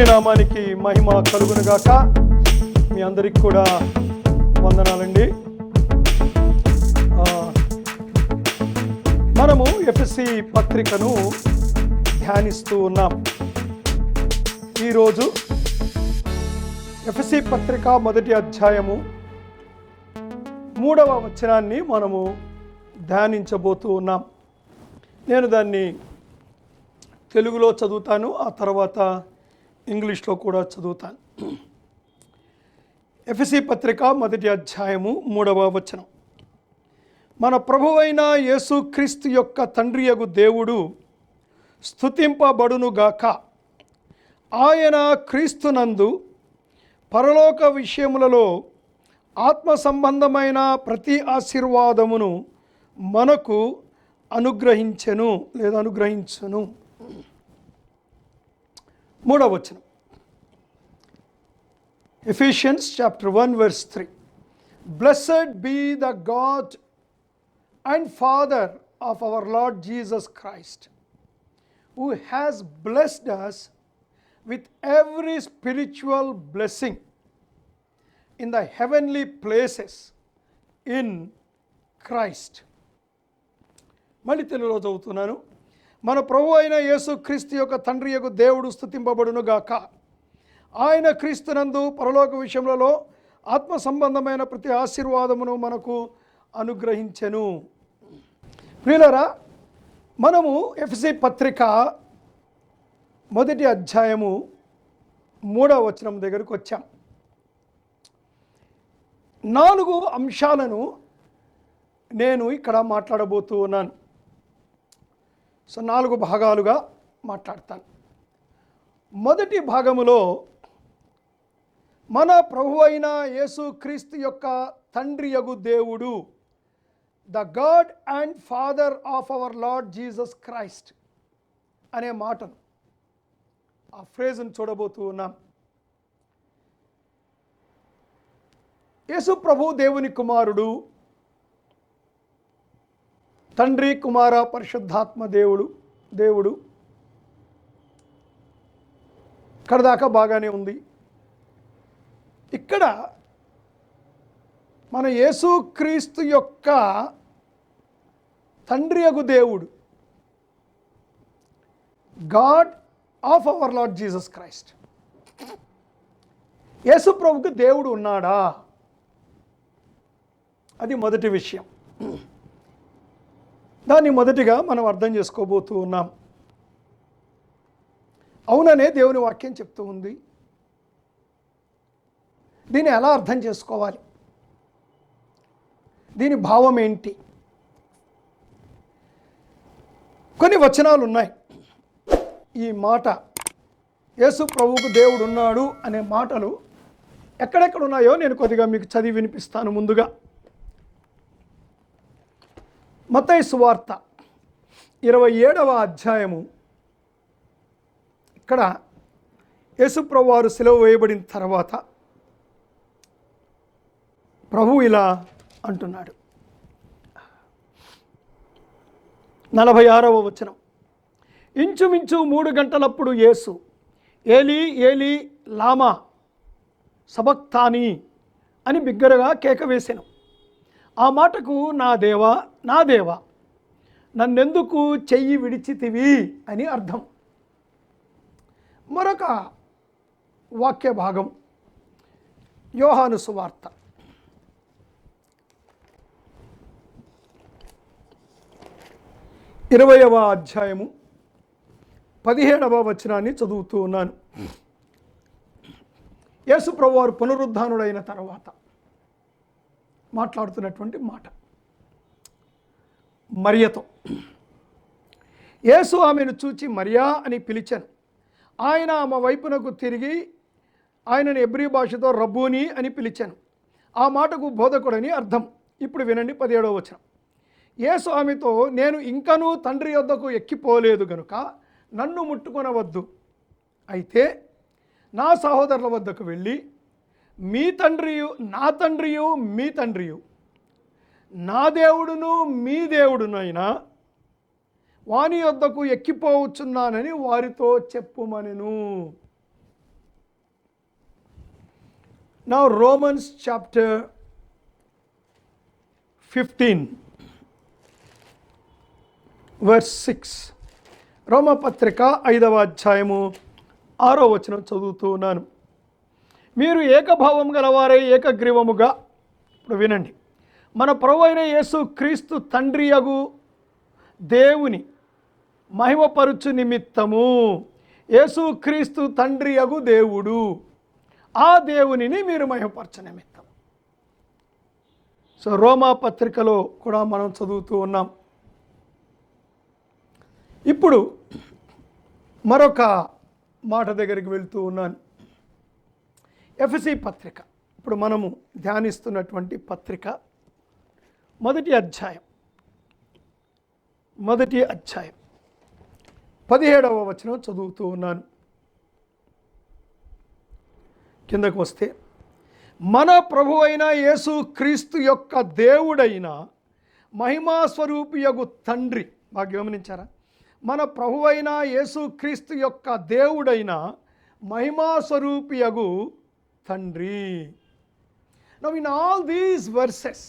దేవుని నామానికి మహిమ కలుగునుగాక. మీ అందరికి కూడా వందనాలండి. మనము ఎఫెసీ పత్రికను ధ్యానిస్తూ ఉన్నాం. ఈరోజు ఎఫెసీ పత్రిక మొదటి అధ్యాయము 3వ వచనాన్ని మనము ధ్యానించబోతూ ఉన్నాం. నేను దాన్ని తెలుగులో చదువుతాను, ఆ తర్వాత ఇంగ్లీష్లో కూడా చదువుతాను. ఎఫెసీ పత్రిక మొదటి అధ్యాయము 3వ వచనం. మన ప్రభువైన యేసుక్రీస్తు యొక్క తండ్రియగు దేవుడు స్తుతింపబడునుగాక. ఆయన క్రీస్తునందు పరలోక విషయములలో ఆత్మ సంబంధమైన ప్రతి ఆశీర్వాదమును మనకు అనుగ్రహించెను లేదా అనుగ్రహించును. 3వ వచనం, Ephesians chapter 1 verse 3. Blessed be the God and Father of our Lord Jesus Christ, who has blessed us with every spiritual blessing in the heavenly places in Christ. మళ్ళీ తెలుగులో చదువుతున్నాను. మన ప్రభు అయిన యేసుక్రీస్తు యొక్క తండ్రి యొక్క దేవుడు స్తుతింపబడును గాక. ఆయన క్రీస్తునందు పరలోక విషయములలో ఆత్మ సంబంధమైన ప్రతి ఆశీర్వాదమును మనకు అనుగ్రహించెను. ప్రియులారా, మనము ఎఫెసీ పత్రిక మొదటి అధ్యాయము 3వ వచనం దగ్గరకు వచ్చాం. 4 అంశాలను నేను ఇక్కడ మాట్లాడబోతూ ఉన్నాను. 4 భాగాలుగా మాట్లాడతాను. మొదటి భాగములో మన ప్రభు అయిన యేసుక్రీస్తు యొక్క తండ్రి యగు దేవుడు, the God and father of our Lord Jesus Christ అనే మాటను, ఆ ఫ్రేజ్ను చూడబోతూ ఉన్నాం. యేసు ప్రభు దేవుని కుమారుడు, తండ్రి కుమార పరిశుద్ధాత్మ దేవుడు ఇక్కడ దాకా బాగానే ఉంది. ఇక్కడ మన యేసుక్రీస్తు యొక్క తండ్రి యగు దేవుడు, God of our Lord Jesus Christ. యేసు ప్రభుకు దేవుడు ఉన్నాడా? అది మొదటి విషయం. దాన్ని మొదటిగా మనం అర్థం చేసుకోబోతూ ఉన్నాం. అవుననే దేవుని వాక్యం చెప్తూ ఉంది. దీన్ని ఎలా అర్థం చేసుకోవాలి? దీని భావం ఏంటి? కొన్ని వచనాలు ఉన్నాయి. ఈ మాట, యేసు ప్రభువుకు దేవుడు ఉన్నాడు అనే మాటలు ఎక్కడెక్కడ ఉన్నాయో నేను కొద్దిగా మీకు చదివి వినిపిస్తాను. ముందుగా మత్తయి సువార్త 27వ అధ్యాయము. ఇక్కడ యేసు ప్రభువారు సిలువ వేయబడిన తర్వాత ప్రభు ఇలా అంటున్నాడు. 46వ వచనం. ఇంచుమించు 3 గంటలప్పుడు యేసు ఏలీ ఏలీ లామా సబక్తాని అని బిగ్గరగా కేక వేసెను. ఆ మాటకు నా దేవా నా దేవా నన్నెందుకు చెయ్యి విడిచితివి అని అర్థం. మరొక వాక్య భాగం యోహాను సువార్త 20వ అధ్యాయము 17వ వచనాన్ని చదువుతూ ఉన్నాను. యేసు ప్రభువారు పునరుద్ధానుడైన తర్వాత మాట్లాడుతున్నటువంటి మాట మరియతో. యేసు ఆమెను చూచి మరియా అని పిలిచాను. ఆయన ఆమె వైపునకు తిరిగి ఆయనను హెబ్రీ భాషతో రబ్బూని అని పిలిచాను. ఆ మాటకు బోధకుడని అర్థం. ఇప్పుడు వినండి 17వ వచనం. యేసు ఆమెతో, నేను ఇంకనూ తండ్రి యొద్దకు ఎక్కిపోలేదు గనుక నన్ను ముట్టుకొనవద్దు. అయితే నా సహోదరుల వద్దకు వెళ్ళి మీ తండ్రియు నా తండ్రియు మీ తండ్రియు, నా దేవుడును మీ దేవుడునైనా వాని యొద్దకు ఎక్కిపోవచ్చున్నానని వారితో చెప్పుమనెను. Now Romans chapter 15 verse 6. రోమపత్రిక 5వ అధ్యాయము 6వ వచనం చదువుతూ ఉన్నాను. మీరు ఏకభావం గలవారై ఏకగ్రీవముగా, ఇప్పుడు వినండి, మన ప్రభువైన యేసు క్రీస్తు తండ్రియగు దేవుని మహిమపరుచు నిమిత్తము, యేసు క్రీస్తు తండ్రియగు దేవుడు, ఆ దేవునిని మీరు మహిమపరచు నిమిత్తం. సో రోమా పత్రికలో కూడా మనం చదువుతూ ఉన్నాం. ఇప్పుడు మరొక మాట దగ్గరికి వెళ్తూ ఉన్నాను. ఎఫెసీ పత్రిక, ఇప్పుడు మనము ధ్యానిస్తున్నటువంటి పత్రిక, మొదటి అధ్యాయం 17వ వచనం చదువుతూ ఉన్నాను. కిందకు వస్తే, మన ప్రభువైన యేసు క్రీస్తు యొక్క దేవుడైన మహిమాస్వరూపియగు తండ్రి, బాగా గమనించారా, మన ప్రభువైన యేసు క్రీస్తు యొక్క దేవుడైన మహిమాస్వరూపియగు తండ్రి. Now in all these versus,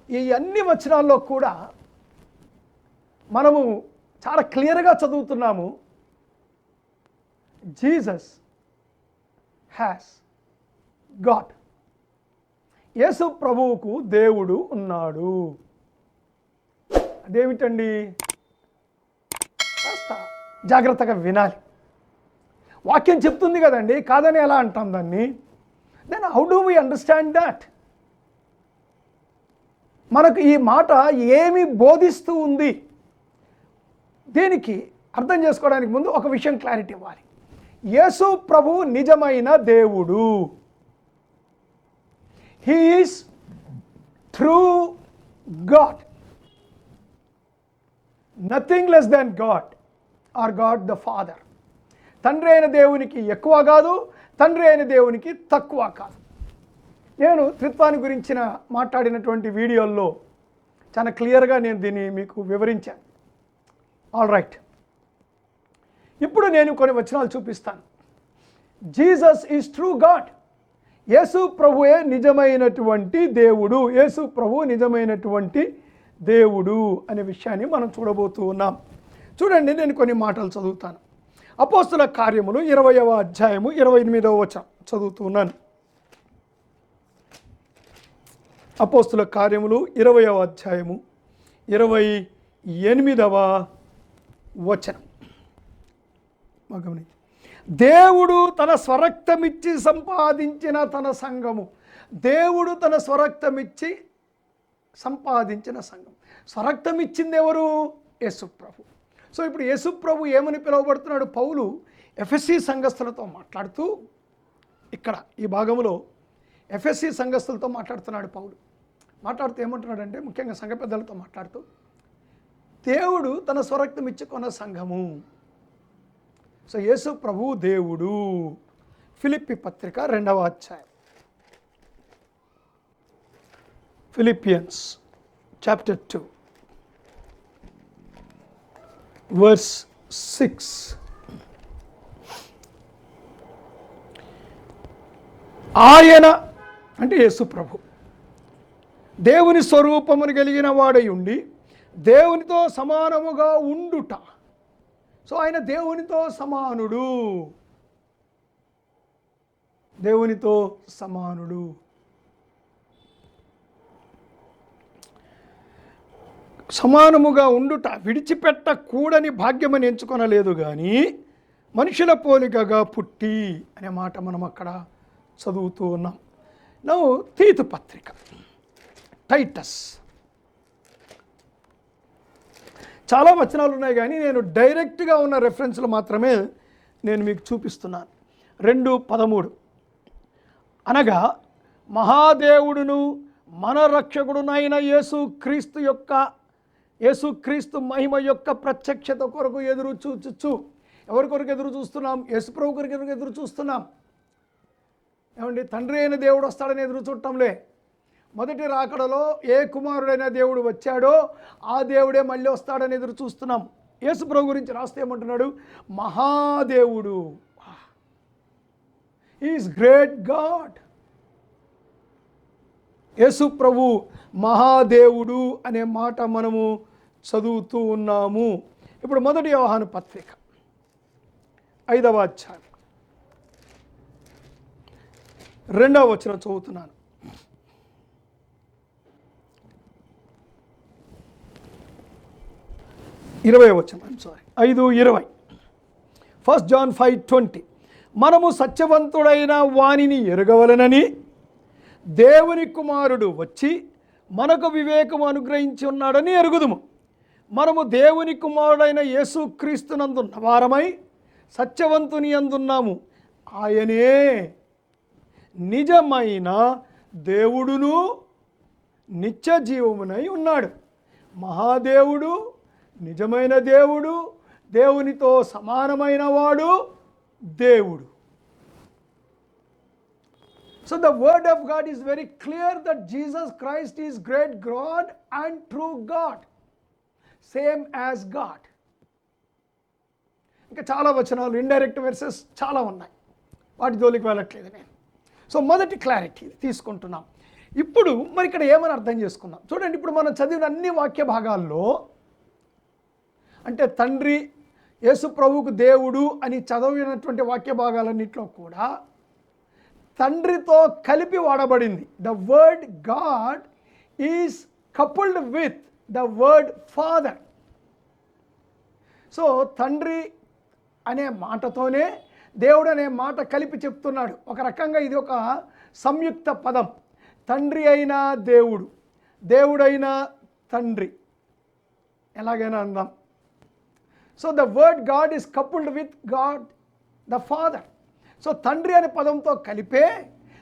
ఈ అన్ని వచనాల్లో కూడా మనము చాలా క్లియర్గా చదువుతున్నాము, జీసస్ హ్యాస్ గాడ్. యేసు ప్రభువుకు దేవుడు ఉన్నాడు. అదేమిటండి? కాస్త జాగ్రత్తగా వినాలి. వాక్యం చెప్తుంది కదండి, కాదని ఎలా అంటాం దాన్ని? Then how do we understand that? మనకు ఈ మాట ఏమి బోధిస్తూ ఉంది? దీనికి అర్థం చేసుకోవడానికి ముందు ఒక విషయం క్లారిటీ ఇవ్వాలి. యేసు ప్రభు నిజమైన దేవుడు. He is true God, nothing less than God our God the father. తండ్రి అయిన దేవునికి ఎక్కువ కాదు, తండ్రి అయిన దేవునికి తక్కువ కాదు. నేను త్రిత్వాన్ని గురించిన మాట్లాడినటువంటి వీడియోల్లో చాలా క్లియర్గా నేను దీన్ని మీకు వివరించాను. ఆల్ రైట్, ఇప్పుడు నేను కొన్ని వచనాలు చూపిస్తాను. Jesus is true God. యేసు ప్రభువే నిజమైనటువంటి దేవుడు. యేసు ప్రభు నిజమైనటువంటి దేవుడు అనే విషయాన్ని మనం చూడబోతూ ఉన్నాం. చూడండి, నేను కొన్ని మాటలు చదువుతాను. అపోస్తుల కార్యములు 20వ అధ్యాయము 28వ వచనం చదువుతూ ఉన్నాను. అపోస్తుల కార్యములు 20వ అధ్యాయము 28వ వచనం. దేవుడు తన స్వరక్తమిచ్చి సంపాదించిన తన సంఘము. దేవుడు తన స్వరక్తమిచ్చి సంపాదించిన సంఘం. స్వరక్తం ఇచ్చింది ఎవరు? యేసు ప్రభు. సో ఇప్పుడు యేసు ప్రభు ఏమని పిలువబడుతున్నాడు? పౌలు ఎఫెసీ సంఘస్థులతో మాట్లాడుతూ, ఇక్కడ ఈ భాగంలో ఎఫెసీ సంఘస్థులతో మాట్లాడుతున్నాడు పౌలు. మాట్లాడుతూ ఏమంటున్నాడంటే, ముఖ్యంగా సంఘ పెద్దలతో మాట్లాడుతూ, దేవుడు తన స్వరక్తం ఇచ్చుకున్న సంఘము. సో యేసు ప్రభు దేవుడు. ఫిలిప్పీ పత్రిక 2వ అధ్యాయం, ఫిలిపియన్స్ చాప్టర్ 2 verse 6. ఆయన అంటే యేసు ప్రభు దేవుని స్వరూపమును కలిగిన వాడై ఉండి దేవునితో సమానముగా ఉండుట. సో ఆయన దేవునితో సమానుడు, దేవునితో సమానుడు. సమానముగా ఉండుట విడిచిపెట్టకూడని భాగ్యమని ఎంచుకొనలేదు, కానీ మనుషుల పోలికగా పుట్టి అనే మాట మనం అక్కడ చదువుతూ ఉన్నాం. నౌ తీతు పత్రిక, టైటస్, చాలా వచనాలు ఉన్నాయి, కానీ నేను డైరెక్ట్గా ఉన్న రెఫరెన్స్లు మాత్రమే నేను మీకు చూపిస్తున్నాను. 2:13 అనగా మహాదేవుడును మన రక్షకుడునైన యేసుక్రీస్తు మహిమ యొక్క ప్రత్యక్షత కొరకు ఎదురు చూచుచు. ఎవరి కొరకు ఎదురు చూస్తున్నాం? యేసు ప్రభు కొరకు ఎదురు చూస్తున్నాం. ఏమండి, తండ్రి అయిన దేవుడు వస్తాడని ఎదురు చూడటంలే. మొదటి రాకడలో ఏ కుమారుడైన దేవుడు వచ్చాడో ఆ దేవుడే మళ్ళీ వస్తాడని ఎదురు చూస్తున్నాం. యేసు ప్రభు గురించి రాస్తే ఏమంటున్నాడు? మహాదేవుడు. Is great God. యేసు ప్రభు మహాదేవుడు అనే మాట మనము చదువుతూ ఉన్నాము. ఇప్పుడు 1 యోహాను పత్రిక 5వ అధ్యాయం 2వ వచనం చదువుతున్నాను. 20వ వచనం, 5:20. 1 John 5:20. మనము సత్యవంతుడైన వానిని ఎరగవలనని దేవుని కుమారుడు వచ్చి మనకు వివేకము అనుగ్రహించి ఉన్నాడని ఎరుగుదుము. మనము దేవుని కుమారుడైన యేసుక్రీస్తునందున్న వారమై సత్యవంతుని అందున్నాము. ఆయనే నిజమైన దేవుడును నిత్య జీవమునై ఉన్నాడు. మహాదేవుడు, నిజమైన దేవుడు, దేవునితో సమానమైన వాడు దేవుడు. So the word of God is very clear that Jesus Christ is great God and true God, same as God. ఇంకా చాలా వచనాలు, ఇండైరెక్ట్ వెర్సెస్ చాలా ఉన్నాయి, వాటి జోలికి వెళ్ళట్లేదు నేను. సో మొదటి క్లారిటీ తీసుకుంటున్నాం. ఇప్పుడు మరి ఇక్కడ ఏమని అర్థం చేసుకుందాం. చూడండి, ఇప్పుడు మనం చదివిన అన్ని వాక్య భాగాల్లో అంటే తండ్రి యేసు ప్రభువుకు దేవుడు అని చదివినటువంటి వాక్య భాగాలన్నింటిలో కూడా తండ్రితో కలిపి వాడబడింది. The word God is coupled with the word Father. So తండ్రి అనే మాటతోనే దేవుడు అనే మాట కలిపి చెప్తున్నాడు. ఒక రకంగా ఇది ఒక సంయుక్త పదం. తండ్రి అయినా దేవుడు, దేవుడైనా తండ్రి, ఎలాగైనా అందాం. So the word God is coupled with God the Father. So తండ్రి అనే పదంతో కలిపే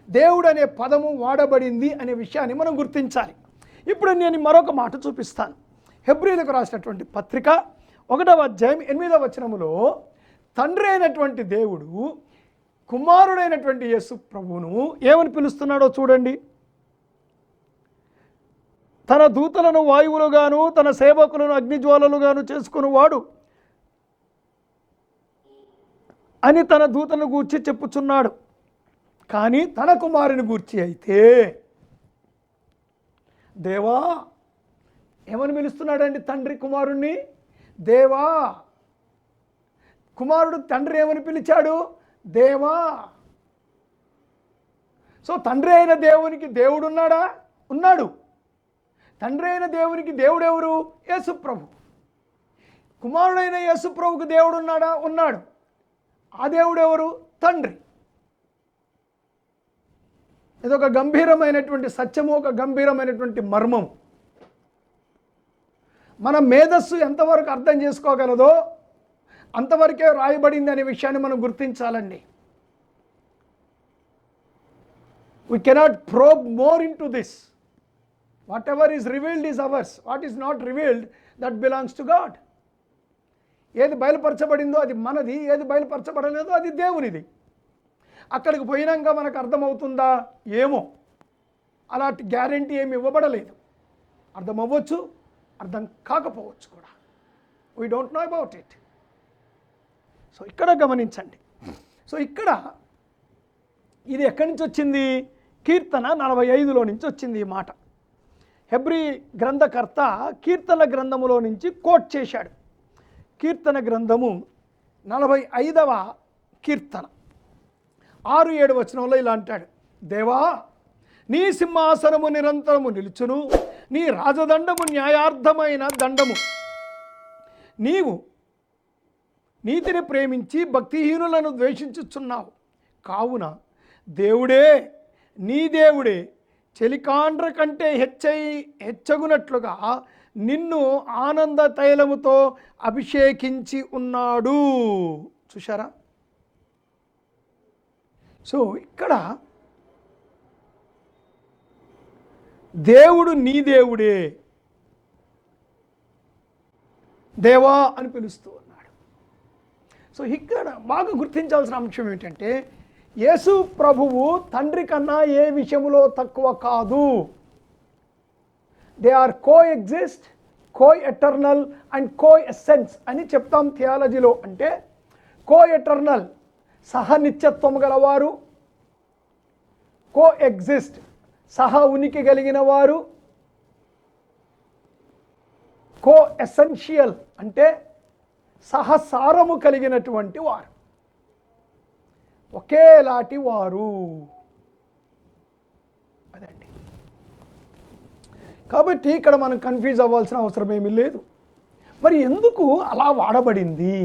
దేవుడు అనే పదము వాడబడింది అనే విషయాన్ని మనం గుర్తించాలి. ఇప్పుడు నేను మరొక మాట చూపిస్తాను. హెబ్రీయులకు రాసినటువంటి పత్రిక 1వ అధ్యాయం 8వ వచనములో తండ్రి అయినటువంటి దేవుడు కుమారుడైనటువంటి యేసు ప్రభువును ఏమని పిలుస్తున్నాడో చూడండి. తన దూతలను వాయువులుగాను తన సేవకులను అగ్నిజ్వాలలుగాను చేసుకునివాడు అని తన దూతను గూర్చి చెప్పుచున్నాడు. కానీ తన కుమారుని గూర్చి అయితే దేవా ఏమని పిలుస్తున్నాడండి? తండ్రి కుమారుణ్ణి దేవా. కుమారుడు తండ్రి ఏమని పిలిచాడు? దేవా. సో తండ్రి అయిన దేవునికి దేవుడు ఉన్నాడా? ఉన్నాడు. తండ్రి అయిన దేవునికి దేవుడు ఎవరు? యేసు ప్రభు. కుమారుడైన యేసు ప్రభుకు దేవుడు ఉన్నాడా? ఉన్నాడు. ఆ దేవుడు ఎవరు? తండ్రి. ఇదొక గంభీరమైనటువంటి సత్యము, ఒక గంభీరమైనటువంటి మర్మం. మన మేధస్సు ఎంతవరకు అర్థం చేసుకోగలదో అంతవరకే రాయబడింది అనే విషయాన్ని మనం గుర్తించాలండి. We cannot probe more into this. Whatever is revealed is ours. What is not revealed, that belongs to God. ఏది బయలుపరచబడిందో అది మనది, ఏది బయలుపరచబడలేదో అది దేవునిది. అక్కడికి పోయినాక మనకు అర్థమవుతుందా? ఏమో, అలాంటి గ్యారెంటీ ఏమి ఇవ్వబడలేదు. అర్థం అవ్వచ్చు, అర్థం కాకపోవచ్చు కూడా. We don't know about it. So ఇక్కడ గమనించండి. సో ఇక్కడ ఇది ఎక్కడి నుంచి వచ్చింది? కీర్తన 45లో నుంచి వచ్చింది ఈ మాట. హెబ్రీ గ్రంథకర్త కీర్తన గ్రంథములో నుంచి కోట్ చేశాడు. కీర్తన గ్రంథము 45వ కీర్తన 6-7 వచనంలో ఇలా అంటాడు. దేవా, నీ సింహాసనము నిరంతరము నిలుచును, నీ రాజదండము న్యాయార్థమైన దండము. నీవు నీతిని ప్రేమించి భక్తిహీనులను ద్వేషించుచున్నావు. కావున దేవుడే, నీ దేవుడే చెలికాండ్ర కంటే హెచ్చగునట్లుగా నిన్ను ఆనంద తైలముతో అభిషేకించి ఉన్నాడు. చూశారా? సో ఇక్కడ దేవుడు నీ దేవుడే, దేవా అని పిలుస్తూ ఉన్నాడు. సో ఇక్కడ బాగా గుర్తించాల్సిన అంశం ఏంటంటే యేసు ప్రభువు తండ్రి కన్నా ఏ విషయంలో తక్కువ కాదు. They are co exist, co eternal and co essence అని చెప్తాం థియాలజీలో. అంటే కో ఎటర్నల్ సహనిత్యత్వం గలవారు, కో ఎగ్జిస్ట్, సహ ఉనికి కలిగిన వారు, కో ఎసెన్షియల్ అంటే సహసారము కలిగినటువంటి వారు, ఒకేలాంటి వారు. అదండి. కాబట్టి ఇక్కడ మనం కన్ఫ్యూజ్ అవ్వాల్సిన అవసరం ఏమీ లేదు. మరి ఎందుకు అలా వాడబడింది,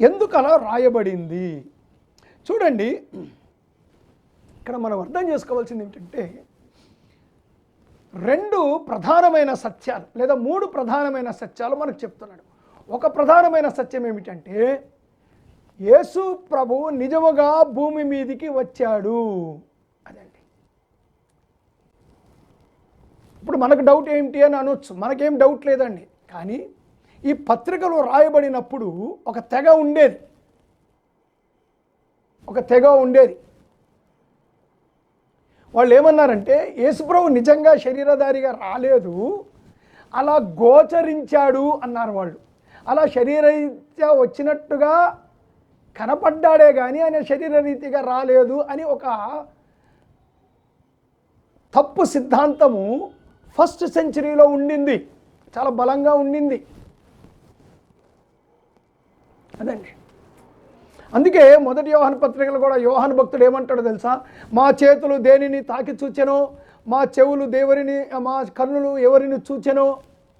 ఎందుకు అలా రాయబడింది? చూడండి, ఇక్కడ మనం అర్థం చేసుకోవాల్సింది ఏంటంటే, 2 ప్రధానమైన సత్యాలు లేదా 3 ప్రధానమైన సత్యాలు మనకు చెప్తున్నాడు. ఒక ప్రధానమైన సత్యం ఏమిటంటే, యేసు ప్రభువు నిజముగా భూమి మీదికి వచ్చాడు. అదండి. ఇప్పుడు మనకు డౌట్ ఏంటి అని అనొచ్చు, మనకేం డౌట్ లేదండి. కానీ ఈ పత్రికలో రాయబడినప్పుడు ఒక తెగ ఉండేది. వాళ్ళు ఏమన్నారంటే, యేసుప్రభు నిజంగా శరీరధారిగా రాలేదు, అలా గోచరించాడు అన్నారు వాళ్ళు. అలా శరీరరీత్యా వచ్చినట్టుగా కనపడ్డాడే కానీ ఆయన శరీరరీతిగా రాలేదు అని ఒక తప్పు సిద్ధాంతము ఫస్ట్ సెంచరీలో ఉండింది, చాలా బలంగా ఉండింది. అదండి. అందుకే మొదటి యోహాను పత్రికలు కూడా యోహాను భక్తుడు ఏమంటాడో తెలుసా? మా చేతులు దేనిని తాకి చూచెనో, మా చెవులు మా కన్నులు ఎవరిని చూచెనో.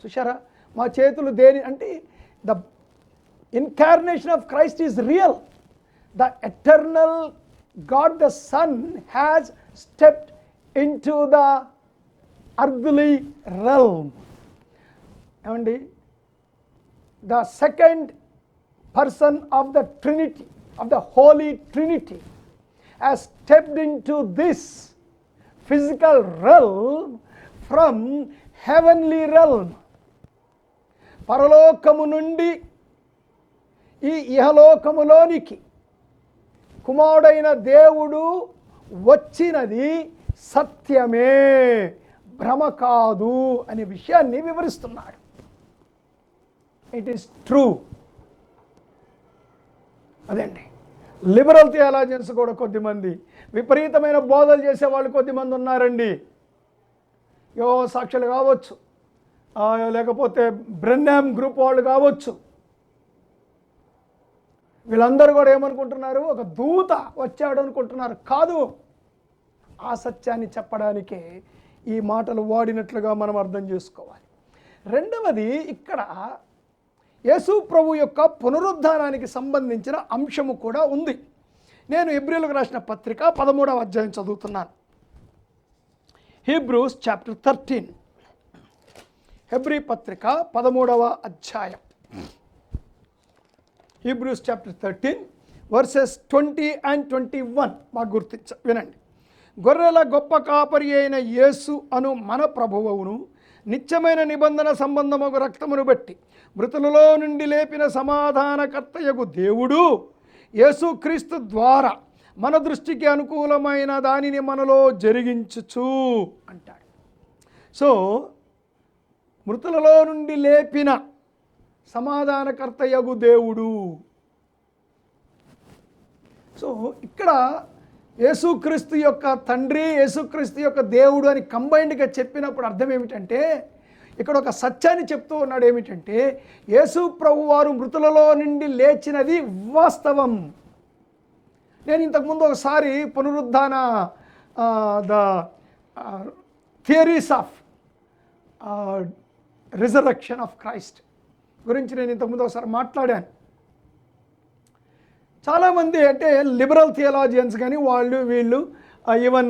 చూశారా? మా చేతులు దేని అంటే the incarnation of Christ is real. The eternal God the son has stepped into the earthly realm. ఏమండి, the second person of the Trinity, of the Holy Trinity, has stepped into this physical realm from heavenly realm. పరలోకము నుండి ఈ ఇహలోకములోనికి కుమారుడైన దేవుడు వచ్చినది సత్యమే, భ్రమ కాదు అనే విషయాన్ని వివరిస్తున్నాడు. It is true. అదండి. లిబరల్ థియాలజియన్స్ కూడా కొద్దిమంది, విపరీతమైన బోధలు చేసేవాళ్ళు కొద్దిమంది ఉన్నారండి. సాక్షులు కావచ్చు, లేకపోతే బ్రెన్నామ్ గ్రూప్ వాళ్ళు కావచ్చు. వీళ్ళందరూ కూడా ఏమనుకుంటున్నారు, ఒక దూత వచ్చాడు అనుకుంటున్నారు. కాదు, ఆ సత్యాన్ని చెప్పడానికే ఈ మాటలు వాడినట్లుగా మనం అర్థం చేసుకోవాలి. రెండవది, ఇక్కడ యేసు ప్రభు యొక్క పునరుద్ధానానికి సంబంధించిన అంశము కూడా ఉంది. నేను హెబ్రీయులకు రాసిన పత్రిక 13వ అధ్యాయం చదువుతున్నాను. హీబ్రూస్ చాప్టర్ 13, హెబ్రీ పత్రిక 13వ అధ్యాయం, హీబ్రూస్ చాప్టర్ 13 వర్సెస్ 20 and 21 బాగా వినండి. గొర్రెల గొప్ప కాపరి అయిన యేసు అను మన ప్రభువును నిత్యమైన నిబంధన సంబంధమగు రక్తమును బట్టి మృతులలో నుండి లేపిన సమాధానకర్తయగు దేవుడు యేసుక్రీస్తు ద్వారా మన దృష్టికి అనుకూలమైన దానిని మనలో జరిగించుచు అంటాడు. సో మృతులలో నుండి లేపిన సమాధానకర్తయగు దేవుడు. సో ఇక్కడ యేసుక్రీస్తు యొక్క తండ్రి, యేసుక్రీస్తు యొక్క దేవుడు అని కంబైన్డ్గా చెప్పినప్పుడు అర్థం ఏమిటంటే, ఇక్కడ ఒక సత్యాన్ని చెప్తూ ఉన్నాడు. ఏమిటంటే, యేసు ప్రభు వారు మృతులలో నుండి లేచినది వాస్తవం. నేను ఇంతకుముందు ఒకసారి పునరుద్ధాన the theories of resurrection of Christ గురించి నేను ఇంతకుముందు ఒకసారి మాట్లాడాను. చాలామంది అంటే లిబరల్ థియాలజియన్స్ కానీ వీళ్ళు ఈవెన్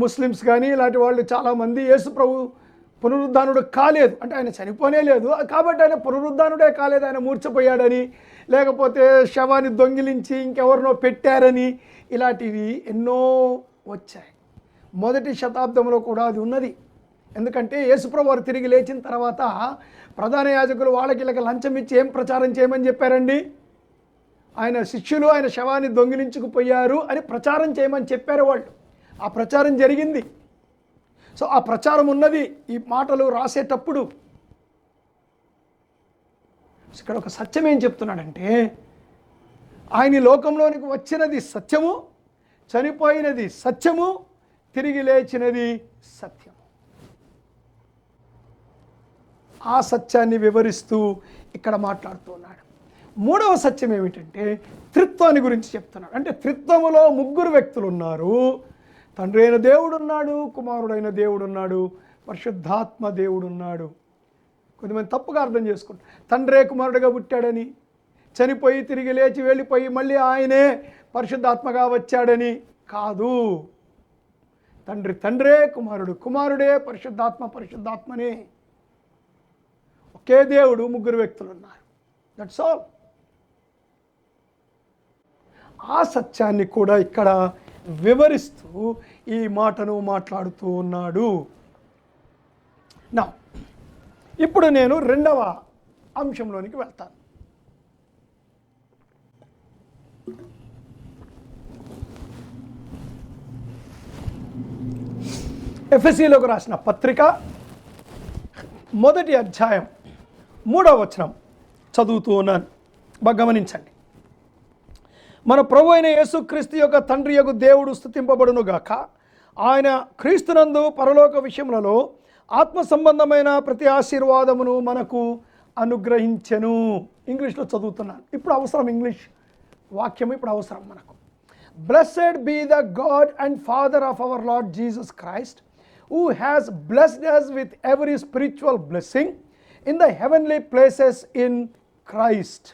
ముస్లిమ్స్ కానీ ఇలాంటి వాళ్ళు చాలామంది యేసు ప్రభు పునరుద్ధానుడు కాలేదు అంటే ఆయన చనిపోనే లేదు కాబట్టి ఆయన పునరుద్ధానుడే కాలేదు, ఆయన మూర్ఛపోయాడని, లేకపోతే శవాన్ని దొంగిలించి ఇంకెవరినో పెట్టారని, ఇలాంటివి ఎన్నో వచ్చాయి. మొదటి శతాబ్దంలో కూడా అది ఉన్నది. ఎందుకంటే యేసుప్రభు వారు తిరిగి లేచిన తర్వాత ప్రధాన యాజకులు వాళ్ళకి లంచం ఇచ్చి ఏం ప్రచారం చేయమని చెప్పారండి? ఆయన శిష్యులు ఆయన శవాన్ని దొంగిలించుకుపోయారు అని ప్రచారం చేయమని చెప్పారు వాళ్ళు. ఆ ప్రచారం జరిగింది. సో ఆ ప్రచారం ఉన్నది ఈ మాటలు రాసేటప్పుడు. ఇక్కడ ఒక సత్యం ఏం చెప్తున్నాడంటే, ఆయన లోకంలోనికి వచ్చినది సత్యము, చనిపోయినది సత్యము, తిరిగి లేచినది సత్యం. ఆ సత్యాన్ని వివరిస్తూ ఇక్కడ మాట్లాడుతున్నాడు. మూడవ సత్యం ఏమిటంటే త్రిత్వాన్ని గురించి చెప్తున్నాడు. అంటే త్రిత్వములో ముగ్గురు వ్యక్తులు ఉన్నారు. తండ్రి అయిన దేవుడు ఉన్నాడు, కుమారుడైన దేవుడు ఉన్నాడు, పరిశుద్ధాత్మ దేవుడు ఉన్నాడు. కొంతమంది తప్పుగా అర్థం చేసుకుంటారు. తండ్రే కుమారుడిగా పుట్టాడని, చనిపోయి తిరిగి లేచి వెళ్ళిపోయి మళ్ళీ ఆయనే పరిశుద్ధాత్మగా వచ్చాడని కాదు. తండ్రి తండ్రే, కుమారుడు కుమారుడే, పరిశుద్ధాత్మనే. ఒకే దేవుడు, ముగ్గురు వ్యక్తులు ఉన్నారు. That's all. ఆ సత్యాన్ని కూడా ఇక్కడ వివరిస్తూ ఈ మాటను మాట్లాడుతూ ఉన్నాడు. నా ఇప్పుడు నేను రెండవ అంశంలోనికి వెళ్తాను. ఎఫెసీయులకు రాసిన పత్రిక 1వ అధ్యాయం 3వ వచనం చదువుతూ ఉన్నాను. బాగా గమనించండి. మన ప్రభు అయిన యేసుక్రీస్తు యొక్క తండ్రి యొక్క దేవుడు స్తుతింపబడునుగాక. ఆయన క్రీస్తునందు పరలోక విషయములలో ఆత్మ సంబంధమైన ప్రతి ఆశీర్వాదమును మనకు అనుగ్రహించెను. ఇంగ్లీష్లో చదువుతున్నాను. ఇప్పుడు అవసరం ఇంగ్లీష్ వాక్యం, ఇప్పుడు అవసరం మనకు. Blessed be the God and Father of our Lord Jesus Christ, who has blessed us with every spiritual blessing in the heavenly places in Christ.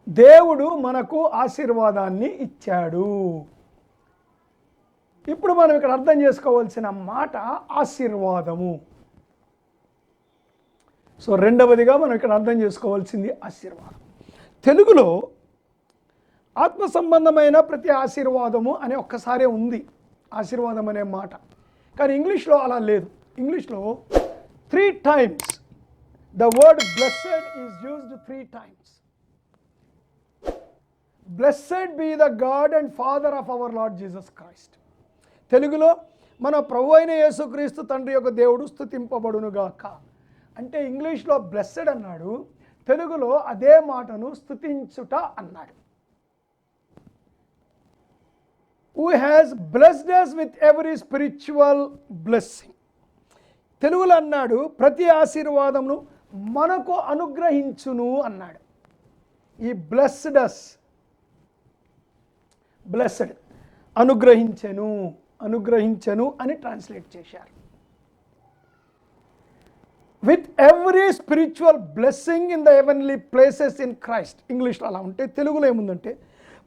దేవుడు మనకు ఆశీర్వాదాన్ని ఇచ్చాడు. ఇప్పుడు మనం ఇక్కడ అర్థం చేసుకోవాల్సిన మాట ఆశీర్వాదము. సో రెండవదిగా మనం ఇక్కడ అర్థం చేసుకోవాల్సింది ఆశీర్వాదం. తెలుగులో ఆత్మ సంబంధమైన ప్రతి ఆశీర్వాదము అనే ఒక్కసారే ఉంది ఆశీర్వాదం అనే మాట. కానీ ఇంగ్లీష్లో అలా లేదు. ఇంగ్లీష్లో 3 times the word blessed is used 3 times. Blessed be the God and father of our Lord Jesus Christ. తెలుగులో మన ప్రభు అయిన యేసుక్రీస్తు తండ్రి యొక్క దేవుడు స్తుతింపబడునుగాక. అంటే ఇంగ్లీష్లో బ్లెస్సెడ్ అన్నాడు, తెలుగులో అదే మాటను స్తుతించుట అన్నాడు. Who has blessed us with every spiritual blessing. తెలుగులో అన్నాడు ప్రతి ఆశీర్వాదమును మనకు అనుగ్రహించును అన్నాడు. ఈ బ్లెస్డ్ us, బ్లెస్డ్ అనుగ్రహించెను అని ట్రాన్స్లేట్ చేశారు. With every spiritual blessing in the heavenly places in Christ. ఇంగ్లీష్లో అలా ఉంటే తెలుగులో ఏముందంటే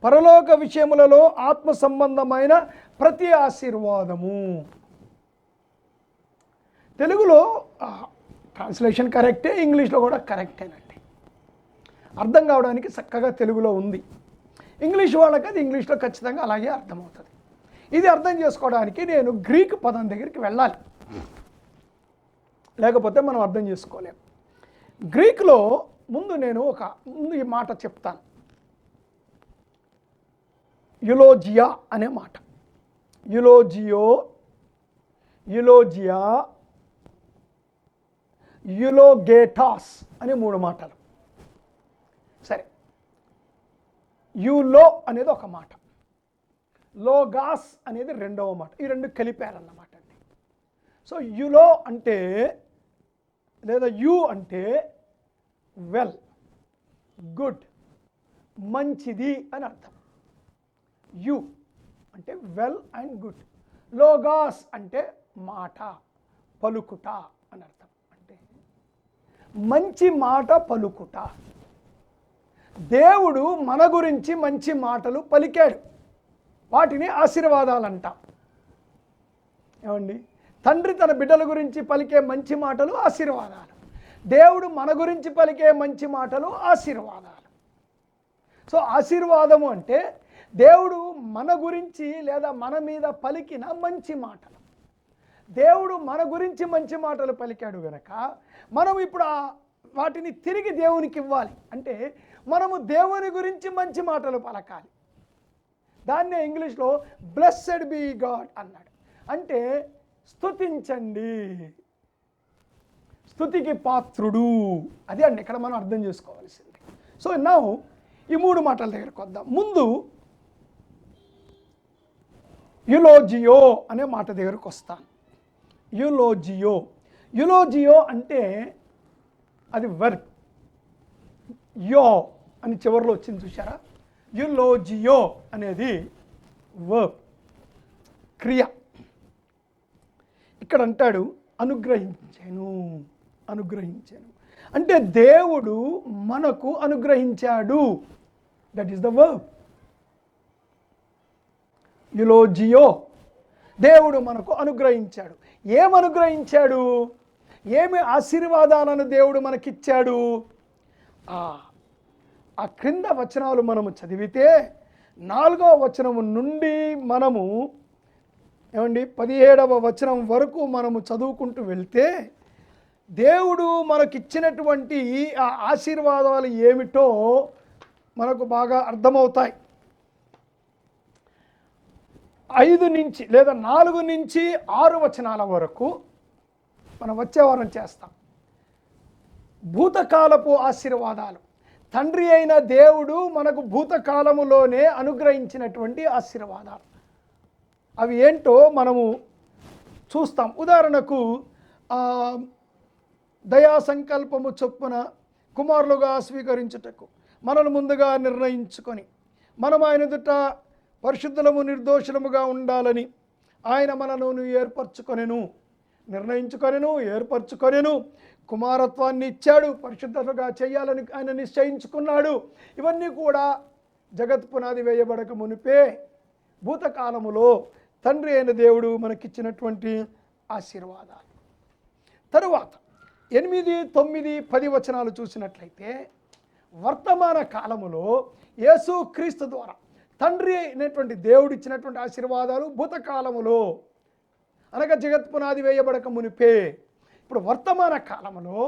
పరలోక విషయములలో ఆత్మ సంబంధమైన ప్రతి ఆశీర్వాదము. తెలుగులో ట్రాన్స్లేషన్ కరెక్టే, ఇంగ్లీష్లో కూడా కరెక్టేనండి. అర్థం కావడానికి చక్కగా తెలుగులో ఉంది. ఇంగ్లీష్ వాళ్ళకి అది ఇంగ్లీష్లో ఖచ్చితంగా అలాగే అర్థమవుతుంది. ఇది అర్థం చేసుకోవడానికి నేను గ్రీక్ పదం దగ్గరికి వెళ్ళాలి, లేకపోతే మనం అర్థం చేసుకోలేం. గ్రీక్లో ముందు ఈ మాట చెప్తాను. యులోజియా అనే మాట. యులోజియా, యులోగేటాస్ అనే 3 మాటలు. సరే, యులో అనేది ఒక మాట, లోగాస్ అనేది 2వ మాట. ఈ 2 కలిపారన్నమాట అండి. సో యులో అంటే లేదా యు అంటే వెల్, గుడ్, మంచిది అని అర్థం. యు అంటే వెల్ అండ్ గుడ్. లోగాస్ అంటే మాట, పలుకుట అని అర్థం. అంటే మంచి మాట పలుకుట. దేవుడు మన గురించి మంచి మాటలు పలికాడు, వాటిని ఆశీర్వాదాలు అంటాం. ఏమండి, తండ్రి తన బిడ్డల గురించి పలికే మంచి మాటలు ఆశీర్వాదాలు. దేవుడు మన గురించి పలికే మంచి మాటలు ఆశీర్వాదాలు. సో ఆశీర్వాదము అంటే దేవుడు మన గురించి లేదా మన మీద పలికిన మంచి మాటలు. దేవుడు మన గురించి మంచి మాటలు పలికాడు కనుక మనం ఇప్పుడు వాటిని తిరిగి దేవునికి ఇవ్వాలి. అంటే మనము దేవుని గురించి మంచి మాటలు పలకాలి. దాన్నే ఇంగ్లీష్లో బ్లెస్సెడ్ బీ గాడ్ అన్నాడు. అంటే స్తుతించండి, స్తుతికి పాత్రుడు. అది అండి ఇక్కడ మనం అర్థం చేసుకోవాల్సింది. సో నౌ ఈ 3 మాటల దగ్గరకు వద్దాం. ముందు యులోజియో అనే మాట దగ్గరకు వస్తాను. యులోజియో, యులోజియో అంటే అది వర్బ్. యో అని చివరిలో వచ్చింది చూసారా? యులోజియో అనేది వర్బ్, క్రియ. ఇక్కడ అంటాడు అనుగ్రహించాను, అనుగ్రహించాను అంటే దేవుడు మనకు అనుగ్రహించాడు. That is the verb eulogeo. దేవుడు మనకు అనుగ్రహించాడు. ఏం అనుగ్రహించాడు? ఏమి ఆశీర్వాదాలను దేవుడు మనకిచ్చాడు? ఆ క్రింద వచనాలు మనము చదివితే 4వ వచనం నుండి మనము ఏమండి 17వ వచనం వరకు మనము చదువుకుంటూ వెళ్తే దేవుడు మనకిచ్చినటువంటి ఆ ఆశీర్వాదాలు ఏమిటో మనకు బాగా అర్థమవుతాయి. 5 నుంచి లేదా 4 నుంచి 6 వచనాల వరకు మనం వచ్చే వారం చేస్తాం. భూతకాలపు ఆశీర్వాదాలు, తండ్రి అయిన దేవుడు మనకు భూతకాలములోనే అనుగ్రహించినటువంటి ఆశీర్వాదాలు అవి ఏంటో మనము చూస్తాం. ఉదాహరణకు దయా సంకల్పము చొప్పున కుమారులుగా స్వీకరించుటకు మనను ముందుగా నిర్ణయించుకొని మనం ఆయన ఎదుట పరిశుద్ధులము నిర్దోషులముగా ఉండాలని ఆయన మనను ఏర్పరచుకొనెను, కుమారత్వాన్ని ఇచ్చాడు, పరిశుద్ధతగా చేయాలని ఆయన నిశ్చయించుకున్నాడు. ఇవన్నీ కూడా జగత్ పునాది వేయబడక మునిపే భూతకాలములో తండ్రి అయిన దేవుడు మనకిచ్చినటువంటి ఆశీర్వాదాలు. తరువాత 8, 9, 10 వచనాలు చూసినట్లయితే వర్తమాన కాలములో యేసు క్రీస్తు ద్వారా తండ్రి అయినటువంటి దేవుడు ఇచ్చినటువంటి ఆశీర్వాదాలు భూతకాలములో అనగా జగత్ పునాది వేయబడక మునిపే. ఇప్పుడు వర్తమాన కాలంలో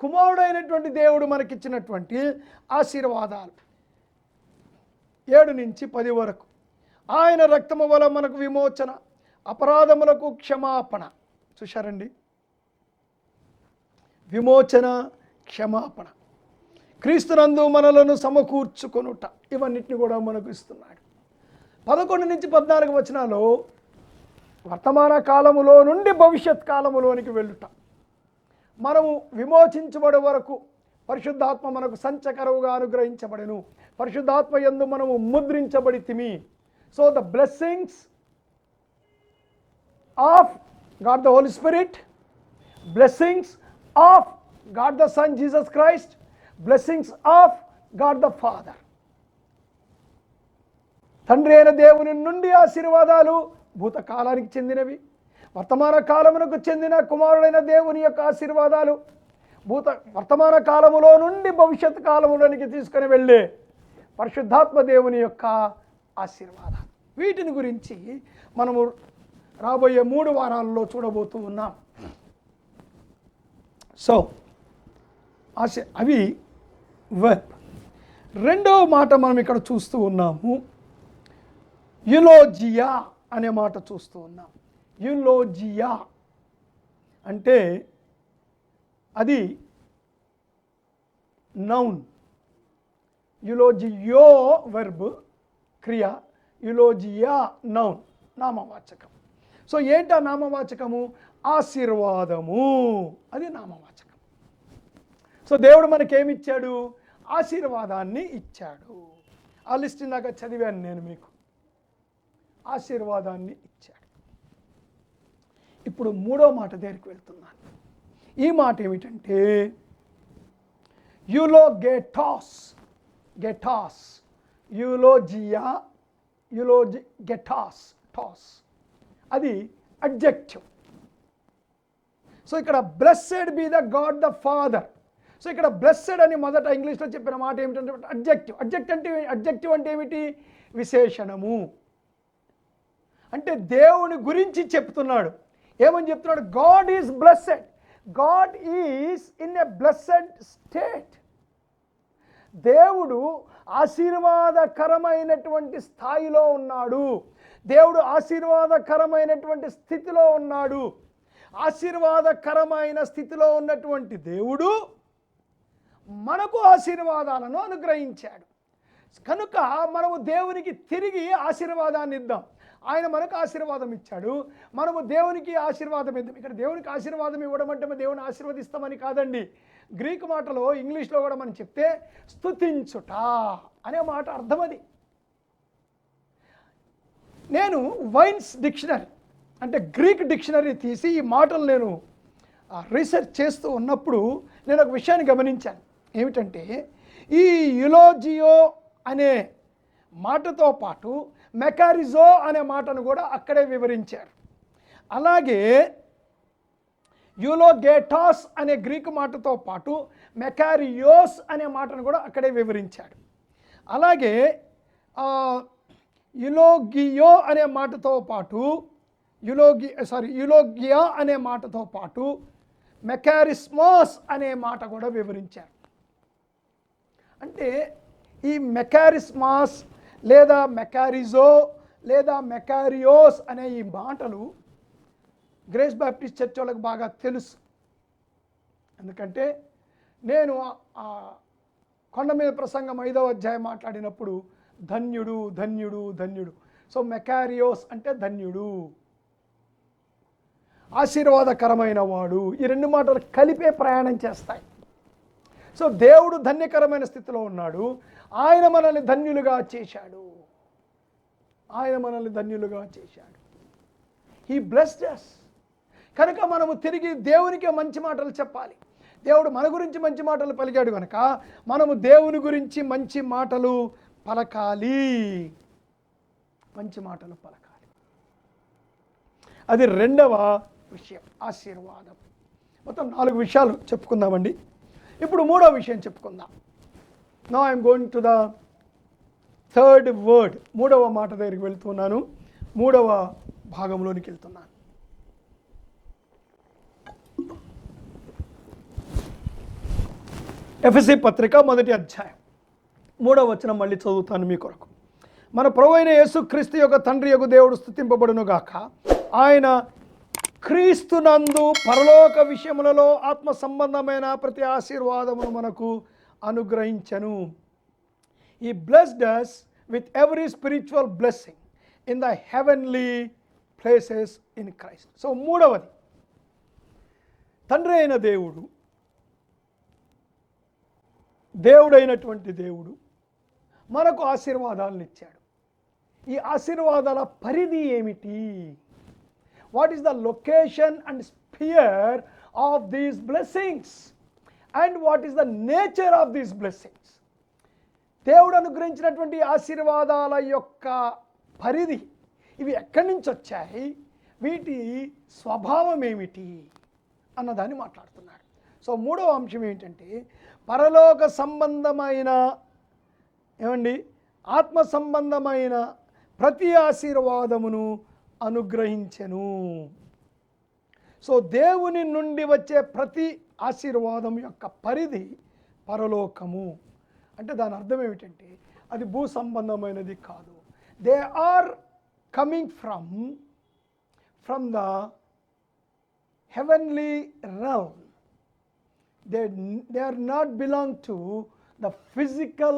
కుమారుడైనటువంటి దేవుడు మనకిచ్చినటువంటి ఆశీర్వాదాలు 7 నుంచి 10 వరకు. ఆయన రక్తము వల్ల మనకు విమోచన, అపరాధములకు క్షమాపణ. చూశారండి, విమోచన, క్షమాపణ, క్రీస్తునందు మనలను సమకూర్చుకొనుట, ఇవన్నిటిని కూడా మనకు ఇస్తున్నాడు. 11 నుంచి 14 వచనాలు వర్తమాన కాలములో నుండి భవిష్యత్ కాలములోనికి వెళ్ళుట. మనము విమోచించబడే వరకు పరిశుద్ధాత్మ మనకు సంచకరువుగా అనుగ్రహించబడెను. పరిశుద్ధాత్మ యందు మనము ముద్రించబడితిమి. So the blessings of God the Holy Spirit, blessings of God the Son Jesus Christ, blessings of God the father. తండ్రి అయిన దేవుని నుండి ఆశీర్వాదాలు భూతకాలానికి చెందినవి, వర్తమాన కాలమునకు చెందిన కుమారుడైన దేవుని యొక్క ఆశీర్వాదాలు వర్తమాన కాలములో నుండి భవిష్యత్ కాలములోనికి తీసుకొని వెళ్ళే పరిశుద్ధాత్మ దేవుని యొక్క ఆశీర్వాదాలు. వీటిని గురించి మనము రాబోయే 3 వారాల్లో చూడబోతూ ఉన్నాం. సో అవి వర్బ్. రెండవ మాట మనం ఇక్కడ చూస్తూ ఉన్నాము, యులోజియా అనే మాట చూస్తూ ఉన్నాం. యులోజియా అంటే అది నౌన్. యులోజియో వర్బ్ క్రియ, యులోజియా నౌన్ నామవాచకం. సో ఏంటా నామవాచకము? ఆశీర్వాదము, అది నామవాచకం. సో దేవుడు మనకేమిచ్చాడు? ఆశీర్వాదాన్ని ఇచ్చాడు. ఆ లిస్ట్ ఇందాక చదివాను నేను మీకు. ఆశీర్వాదాన్ని ఇచ్చాడు. ఇప్పుడు 3వ మాట దగ్గరికి వెళ్తున్నాను. ఈ మాట ఏమిటంటే యులోగెటాస్, గెటాస్, యులోజియా, గెటాస్, టాస్, అది అడ్జెక్టివ్. సో ఇక్కడ blessed be the God the Father. So ఇక్కడ బ్లెస్సెడ్ అని మొదట ఇంగ్లీష్లో చెప్పిన మాట ఏమిటంటే అడ్జెక్టివ్. అడ్జెక్టివ్ అంటే ఏమిటి? విశేషణము. అంటే దేవుని గురించి చెప్తున్నాడు. ఏమని చెప్తున్నాడు? God is blessed. God is in a blessed state. దేవుడు ఆశీర్వాదకరమైనటువంటి స్థాయిలో ఉన్నాడు. దేవుడు ఆశీర్వాదకరమైనటువంటి స్థితిలో ఉన్నాడు. ఆశీర్వాదకరమైన స్థితిలో ఉన్నటువంటి దేవుడు మనకు ఆశీర్వాదాలను అనుగ్రహించాడు. కనుక మనము దేవునికి తిరిగి ఆశీర్వాదాన్ని ఇద్దాం. ఆయన మనకు ఆశీర్వాదం ఇచ్చాడు, మనము దేవునికి ఆశీర్వాదం ఇద్దాం. ఇక్కడ దేవునికి ఆశీర్వాదం ఇవ్వడం అంటే మనం దేవుని ఆశీర్వదిస్తామని కాదండి. గ్రీకు మాటలో, ఇంగ్లీష్లో కూడా మనం చెప్తే స్తుతించుట అనే మాట అర్థం అది. నేను వైన్స్ డిక్షనరీ అంటే గ్రీక్ డిక్షనరీ తీసి ఈ మాటలు నేను రీసెర్చ్ చేస్తూ ఉన్నప్పుడు నేను ఒక విషయాన్ని గమనించాను. ఏమిటంటే ఈ యులోజియో అనే మాటతో పాటు మెకారిజో అనే మాటను కూడా అక్కడే వివరించారు. అలాగే యూలోగేటాస్ అనే గ్రీకు మాటతో పాటు మెకారియోస్ అనే మాటను కూడా అక్కడే వివరించాడు. అలాగే యులోగియో అనే మాటతో పాటు యులోగియా అనే మాటతో పాటు మెకారిస్మోస్ అనే మాట కూడా వివరించారు. అంటే ఈ మెకారిస్మాస్ లేదా మెకారిజో లేదా మెకారియోస్ అనే ఈ మాటలు గ్రేస్ బాప్టిస్ట్ చర్చ్ వాళ్ళకి బాగా తెలుసు. ఎందుకంటే నేను కొండ మీద ప్రసంగం 5వ అధ్యాయం మాట్లాడినప్పుడు ధన్యుడు ధన్యుడు ధన్యుడు. సో మెకారియోస్ అంటే ధన్యుడు, ఆశీర్వాదకరమైన వాడు. ఈ రెండు మాటలు కలిపే ప్రయాణం చేస్తాయి. సో దేవుడు ధన్యకరమైన స్థితిలో ఉన్నాడు, ఆయన మనల్ని ధన్యులుగా చేశాడు, ఆయన మనల్ని ధన్యులుగా చేశాడు. He blessed us. కనుక మనము తిరిగి దేవునికే మంచి మాటలు చెప్పాలి. దేవుడు మన గురించి మంచి మాటలు పలికాడు కనుక మనము దేవుని గురించి మంచి మాటలు పలకాలి, మంచి మాటలు పలకాలి. అది రెండవ విషయం, ఆశీర్వాదం. మొత్తం 4 విషయాలు చెప్పుకుందామండి. ఇప్పుడు 3వ విషయం చెప్పుకుందాం. Now I'm going to the third word. 3వ మాట దగ్గరికి వెళ్తున్నాను, 3వ భాగంలోనికి వెళ్తున్నాను. ఎఫెసీ పత్రిక 1వ అధ్యాయం 3వ వచనం మళ్ళీ చదువుతాను మీ కొరకు. మన ప్రభువైన యేసుక్రీస్తు యొక్క తండ్రి యొక్క దేవుడు స్తుతింపబడును గాక. ఆయన క్రీస్తునందు పరలోక విషయములలో ఆత్మ సంబంధమైన ప్రతి ఆశీర్వాదమును మనకు అనుగ్రహించెను. He blessed us with every spiritual blessing in the heavenly places in Christ. So 3వది, తండ్రి అయిన దేవుడు, దేవుడైనటువంటి దేవుడు మనకు ఆశీర్వాదాలను ఇచ్చాడు. ఈ ఆశీర్వాదాల పరిధి ఏమిటి? What is the location and spear of these blessings and what is the nature of these blessings? దేవుడు అనుగ్రహించినటువంటి ఆశీర్వాదాల యొక్క పరిధి, ఇవి ఎక్కడి నుంచి వచ్చాయి, వీటి స్వభావం ఏమిటి అన్నదాన్ని మాట్లాడుతున్నాడు. సో 3వ అంశం ఏంటంటే పరలోక సంబంధమైన ఆత్మ సంబంధమైన ప్రతి ఆశీర్వాదమును అనుగ్రహించెను. సో దేవుని నుండి వచ్చే ప్రతి ఆశీర్వాదం యొక్క పరిధి పరలోకము. అంటే దాని అర్థం ఏమిటంటే అది భూ సంబంధమైనది కాదు. They are coming from the heavenly realm. They are not belong to the physical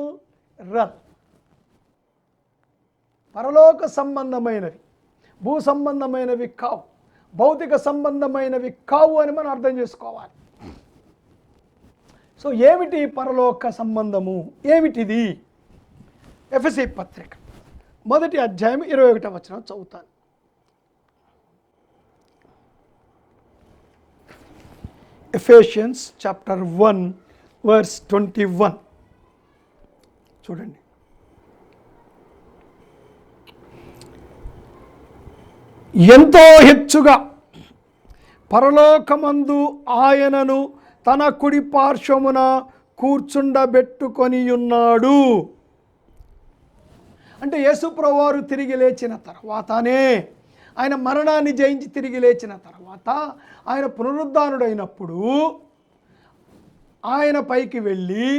realm. పరలోక సంబంధమైనవి, భూ సంబంధమైనవి కావు, భౌతిక సంబంధమైనవి కావు అని మనం అర్థం చేసుకోవాలి. సో ఏమిటి పరలోక సంబంధము, ఏమిటిది? ఎఫెసీ పత్రిక 1వ అధ్యాయం 21వ వచనం చదువుతాను. Ephesians chapter 1 verse 21 చూడండి. ఎంతో హెచ్చుగా పరలోకమందు ఆయనను తన కుడి పార్శ్వమున కూర్చుండబెట్టుకొనియున్నాడు. అంటే యేసుప్రభువారు తిరిగి లేచిన తర్వాతనే, ఆయన మరణాన్ని జయించి తిరిగి లేచిన తర్వాత, ఆయన పునరుద్ధానుడైనప్పుడు ఆయన పైకి వెళ్ళి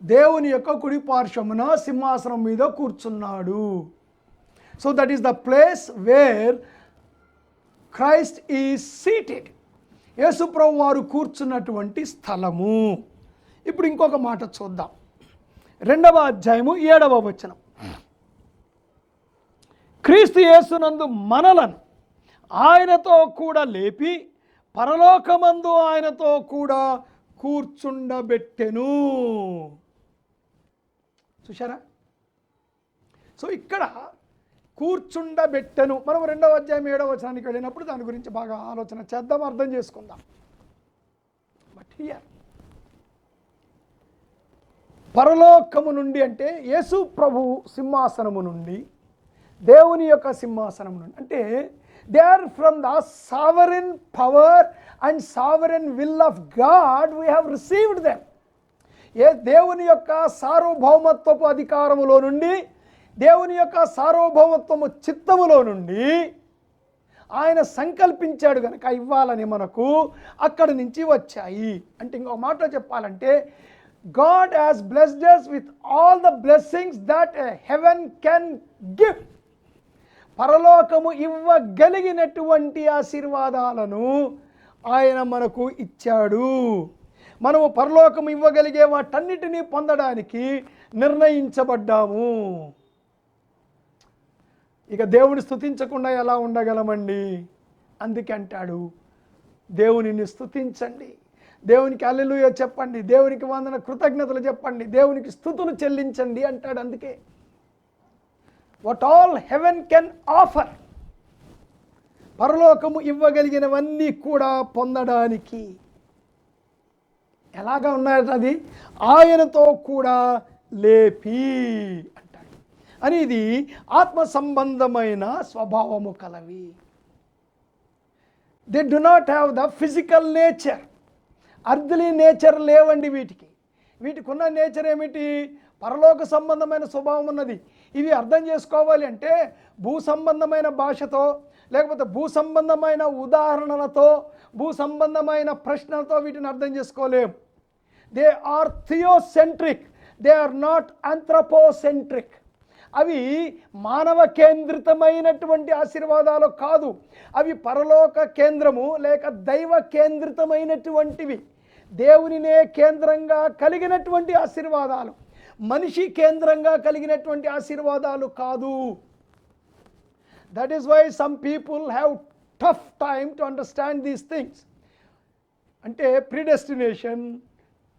దేవుని యొక్క కుడి పార్శ్వమున సింహాసనం మీద కూర్చున్నాడు. So that is the place where Christ is seated. యేసుప్రభు వారు కూర్చున్నటువంటి స్థలము. ఇప్పుడు ఇంకొక మాట చూద్దాం. 2వ అధ్యాయము 7వ వచనం. క్రీస్తు యేసునందు మనలను ఆయనతో కూడా లేపి పరలోకమందు ఆయనతో కూడా కూర్చుండబెట్టెను. చూశారా? సో ఇక్కడ కూర్చుండబెట్టెను. మనం 2వ అధ్యాయం 7వ వచనానికి వెళ్ళినప్పుడు దాని గురించి బాగా ఆలోచన చేద్దాం, అర్థం చేసుకుందాం. బట్ హియర్ పరలోకము నుండి అంటే యేసు ప్రభు సింహాసనము నుండి, దేవుని యొక్క సింహాసనం నుండి, అంటే they are from the sovereign power and sovereign will of God we have received them. దేవుని యొక్క సార్వభౌమత్వపు అధికారములో నుండి, దేవుని యొక్క సార్వభౌమత్వము చిత్తములో నుండి ఆయన సంకల్పించాడు కనుక ఇవ్వాలని మనకు అక్కడి నుంచి వచ్చాయి. అంటే ఇంకొక మాట చెప్పాలంటే, God has blessed us with all the blessings that heaven can give. పరలోకము ఇవ్వగలిగినటువంటి ఆశీర్వాదాలను ఆయన మనకు ఇచ్చాడు. మనము పరలోకము ఇవ్వగలిగే వాటన్నిటినీ పొందడానికి నిర్ణయించబడ్డాము. ఇక దేవుని స్తుతించకుండా ఎలా ఉండగలమండి? అందుకే అంటాడు, దేవునిని స్తుతించండి, దేవునికి హల్లెలూయా చెప్పండి, దేవునికి వందన కృతజ్ఞతలు చెప్పండి, దేవునికి స్తుతులు చెల్లించండి అంటాడు. అందుకే what all heaven can offer, పరలోకము ఇవ్వగలిగినవన్నీ కూడా పొందడానికి ఎలాగా ఉన్నాయట? అది ఆయనతో కూడా లేపి అంటాడు. అని ఇది ఆత్మ సంబంధమైన స్వభావము కలవి. They do not have the physical nature. Earthly nature లేవండి వీటికి. వీటికి ఉన్న నేచర్ ఏమిటి? పరలోక సంబంధమైన స్వభావం ఉన్నది. ఇవి అర్థం చేసుకోవాలి అంటే భూ సంబంధమైన భాషతో, లేకపోతే భూ సంబంధమైన ఉదాహరణలతో, భూ సంబంధమైన ప్రశ్నలతో వీటిని అర్థం చేసుకోలేం. They are theocentric, they are not anthropocentric. అవి మానవ కేంద్రితమైనటువంటి ఆశీర్వాదాలు కాదు, అవి పరలోక కేంద్రము లేక దైవ కేంద్రితమైనటువంటివి. దేవునినే కేంద్రంగా కలిగినటువంటి ఆశీర్వాదాలు, మనిషి కేంద్రంగా కలిగినటువంటి ఆశీర్వాదాలు కాదు. That is why some people have tough time to understand these things. అంటే ప్రిడెస్టినేషన్,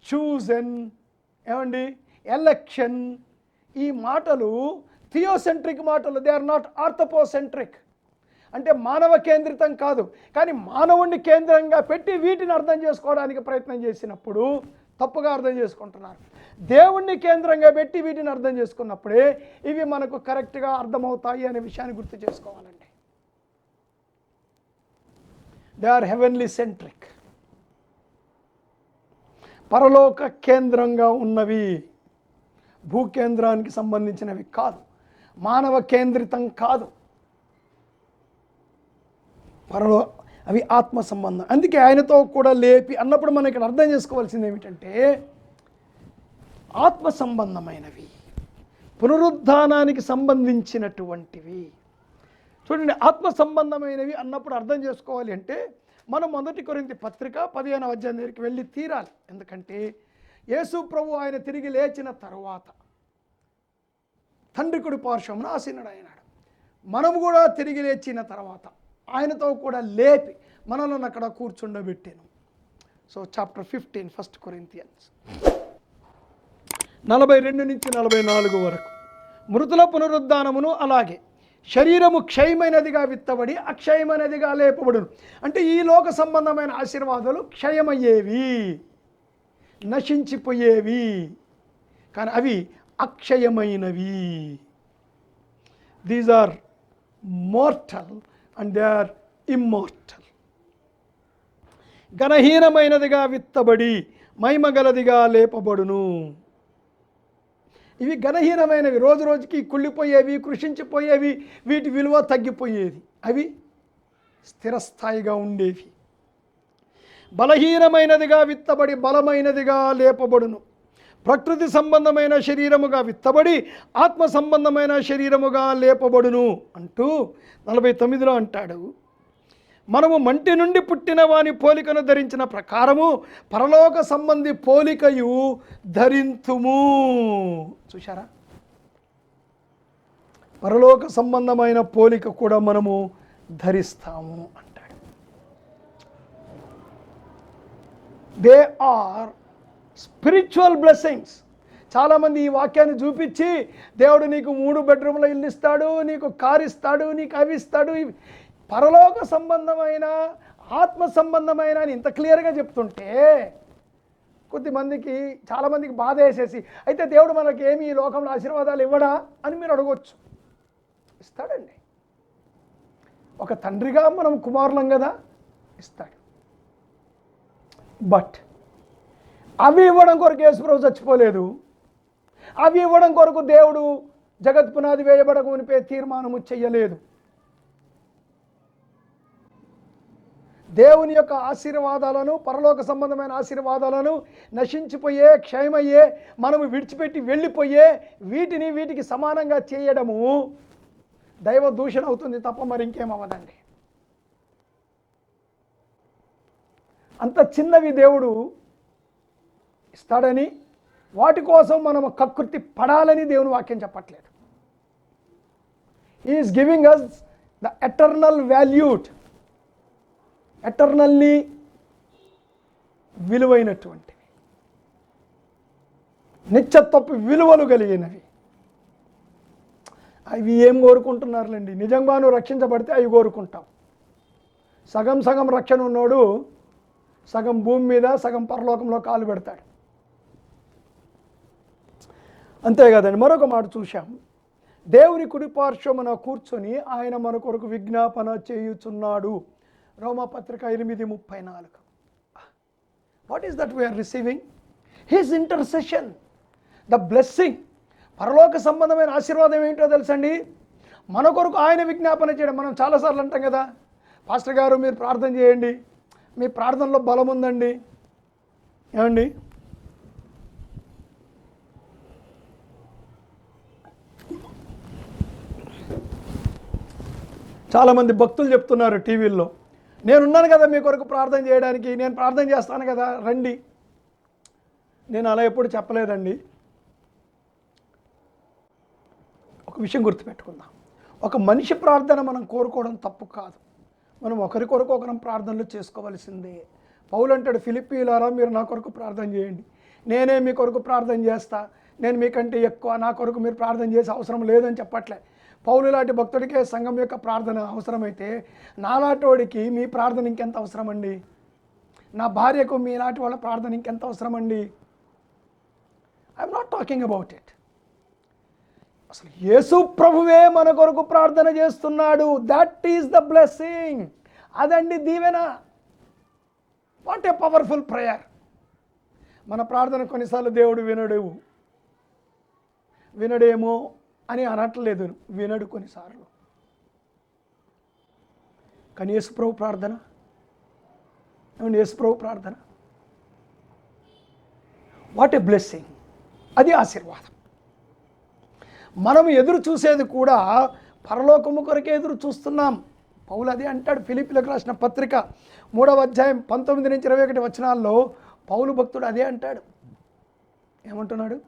చూజన్, ఏమండి, ఎలక్షన్, ఈ మాటలు థియోసెంట్రిక్ మాటలు. They are not anthropocentric. అంటే మానవ కేంద్రితం కాదు, కానీ మానవుణ్ణి కేంద్రంగా పెట్టి వీటిని అర్థం చేసుకోవడానికి ప్రయత్నం చేసినప్పుడు తప్పుగా అర్థం చేసుకుంటున్నారు. దేవుణ్ణి కేంద్రంగా పెట్టి వీటిని అర్థం చేసుకున్నప్పుడే ఇవి మనకు కరెక్ట్గా అర్థమవుతాయి అనే విషయాన్ని గుర్తు చేసుకోవాలండి. దే ఆర్ హెవెన్లీ సెంట్రిక్, పరలోక కేంద్రంగా ఉన్నవి, భూకేంద్రానికి సంబంధించినవి కాదు, మానవ కేంద్రితం కాదు. అవి ఆత్మ సంబంధం. అందుకే ఆయనతో కూడా లేపి అన్నప్పుడు మనం ఇక్కడ అర్థం చేసుకోవాల్సింది ఏమిటంటే, ఆత్మ సంబంధమైనవి, పునరుద్ధానానికి సంబంధించినటువంటివి. చూడండి, ఆత్మ సంబంధమైనవి అన్నప్పుడు అర్థం చేసుకోవాలి అంటే మనం 1 కొరింథీ పత్రిక 15వ అధ్యాయం దగ్గరికి వెళ్ళి తీరాలి. ఎందుకంటే యేసు ప్రభు ఆయన తిరిగి లేచిన తరువాత తండ్రి కుడి పార్శ్వమున ఆసీనుడైనాడు. మనము కూడా తిరిగి లేచిన తర్వాత ఆయనతో కూడా లేపి మనలను అక్కడ కూర్చుండబెట్టాను. సో చాప్టర్ 15 1 కొరింథియన్స్ 42 నుంచి 44 వరకు. మృతుల పునరుద్ధానమును అలాగే శరీరము క్షయమైనదిగా విత్తబడి అక్షయమైనదిగా లేపబడును. అంటే ఈ లోక సంబంధమైన ఆశీర్వాదాలు క్షయమయ్యేవి, నశించిపోయేవి, కానీ అవి అక్షయమైనవి. These are mortal and they are immortal. ఘనహీనమైనదిగా విత్తబడి మహిమగలదిగా లేపబడును. ఇవి ఘనహీనమైనవి, రోజు రోజుకి కుళ్ళిపోయేవి, కృషించిపోయేవి, వీటి విలువ తగ్గిపోయేది. అవి స్థిరస్థాయిగా ఉండేవి. బలహీనమైనదిగా విత్తబడి బలమైనదిగా లేపబడును. ప్రకృతి సంబంధమైన శరీరముగా విత్తబడి ఆత్మ సంబంధమైన శరీరముగా లేపబడును అంటూ 49లో అంటాడు, మనము మంటి నుండి పుట్టిన వాని పోలికను ధరించిన ప్రకారము పరలోక సంబంధి పోలికయు ధరింతుము. చూశారా? పరలోక సంబంధమైన పోలిక కూడా మనము ధరిస్తాము అంటాడు. They are spiritual blessings. చాలామంది ఈ వాక్యాన్ని చూపించి దేవుడు నీకు 3 బెడ్రూమ్ల ఇల్లు ఇస్తాడు, నీకు కారు ఇస్తాడు, నీకు అవి ఇస్తాడు, పరలోక సంబంధమైన ఆత్మ సంబంధమైన అని ఇంత క్లియర్గా చెప్తుంటే కొద్దిమందికి చాలామందికి బాధ వేసేసి, అయితే దేవుడు మనకి ఏమి ఈ లోకంలో ఆశీర్వాదాలు ఇవ్వడా అని మీరు అడగవచ్చు. ఇస్తాడండి. ఒక తండ్రిగా మనం కుమారులం కదా, ఇస్తాడు. బట్ అవి ఇవ్వడం కొరకు యేసుప్రభు చచ్చిపోలేదు. అవి ఇవ్వడం కొరకు దేవుడు జగత్ పునాది వేయబడక మునిపే తీర్మానము చెయ్యలేదు. దేవుని యొక్క ఆశీర్వాదాలను, పరలోక సంబంధమైన ఆశీర్వాదాలను నశించిపోయే, క్షయమయ్యే, మనము విడిచిపెట్టి వెళ్ళిపోయే వీటికి సమానంగా చేయడము దైవ దూషణ అవుతుంది తప్ప మరి ఇంకేమవ్వదండి. అంత చిన్నవి దేవుడు ఇస్తాడని, వాటి కోసం మనం కకృతి పడాలని దేవుని వాక్యం చెప్పట్లేదు. He is giving us the eternal valued, eternally విలువైనటువంటివి, నిత్యత్వపు విలువలు కలిగినవి. అవి ఏం కోరుకుంటున్నారులేండి, నిజంగా నువ్వు రక్షించబడితే అవి కోరుకుంటాం. సగం సగం రక్షణ ఉన్నోడు సగం భూమి మీద సగం పరలోకంలో కాలు పెడతాడు. అంతే కదండి. మరొక మాట చూశాం, దేవుని కుడిపార్శ్వమున కూర్చొని ఆయన మన కొరకు విజ్ఞాపన చేయుచున్నాడు. రోమాపత్రిక 8:34. What is that we are receiving? His intercession, the blessing. పరలోక సంబంధమైన ఆశీర్వాదం ఏంటో తెలుసండి, మన కొరకు ఆయన విజ్ఞాపన చేయడం. మనం చాలాసార్లు అంటాం కదా, పాస్టర్ గారు మీరు ప్రార్థన చేయండి, మీ ప్రార్థనలో బలం ఉందండి. ఏమండి, చాలామంది భక్తులు చెప్తున్నారు టీవీల్లో, నేనున్నాను కదా మీ కొరకు ప్రార్థన చేయడానికి, నేను ప్రార్థన చేస్తాను కదా రండి. నేను అలా ఎప్పుడు చెప్పలేదండి. ఒక విషయం గుర్తుపెట్టుకుందాం, ఒక మనిషి ప్రార్థన మనం కోరుకోవడం తప్పు కాదు. మనం ఒకరి కొరకు ఒకరం ప్రార్థనలు చేసుకోవాల్సిందే. పౌలు అంటాడు, ఫిలిప్పీయులారా మీరు నా కొరకు ప్రార్థన చేయండి, నేనే మీ కొరకు ప్రార్థన చేస్తా, నేను మీకంటే ఎక్కువ, నా కొరకు మీరు ప్రార్థన చేసే అవసరం లేదని చెప్పట్లే. పౌలు లాంటి భక్తుడికే సంఘం యొక్క ప్రార్థన అవసరమైతే నాలాంటివాడికి మీ ప్రార్థన ఇంకెంత అవసరం అండి? నా భార్యకు మీలాంటి వాళ్ళ ప్రార్థన ఇంకెంత అవసరం అండి? I'm not talking about it. అసలు యేసు ప్రభువే మన కొరకు ప్రార్థన చేస్తున్నాడు. That is the blessing. అదండి దీవెన. What a powerful prayer. మన ప్రార్థన కొన్నిసార్లు దేవుడు వినడేమో అని అనట్లేదు, వినడు కొన్నిసార్లు. కానీ యేసుప్రభు ప్రార్థన, యేసుప్రభు ప్రార్థన వాట్ ఏ బ్లెస్సింగ్. అది ఆశీర్వాదం. మనం ఎదురు చూసేది కూడా పరలోకము కొరకే ఎదురు చూస్తున్నాం. పౌలు అదే అంటాడు, ఫిలిప్పీలకు రాసిన పత్రిక 3వ అధ్యాయం 19-21 వచనాల్లో పౌలు భక్తుడు అదే అంటాడు. ఏమంటున్నాడు?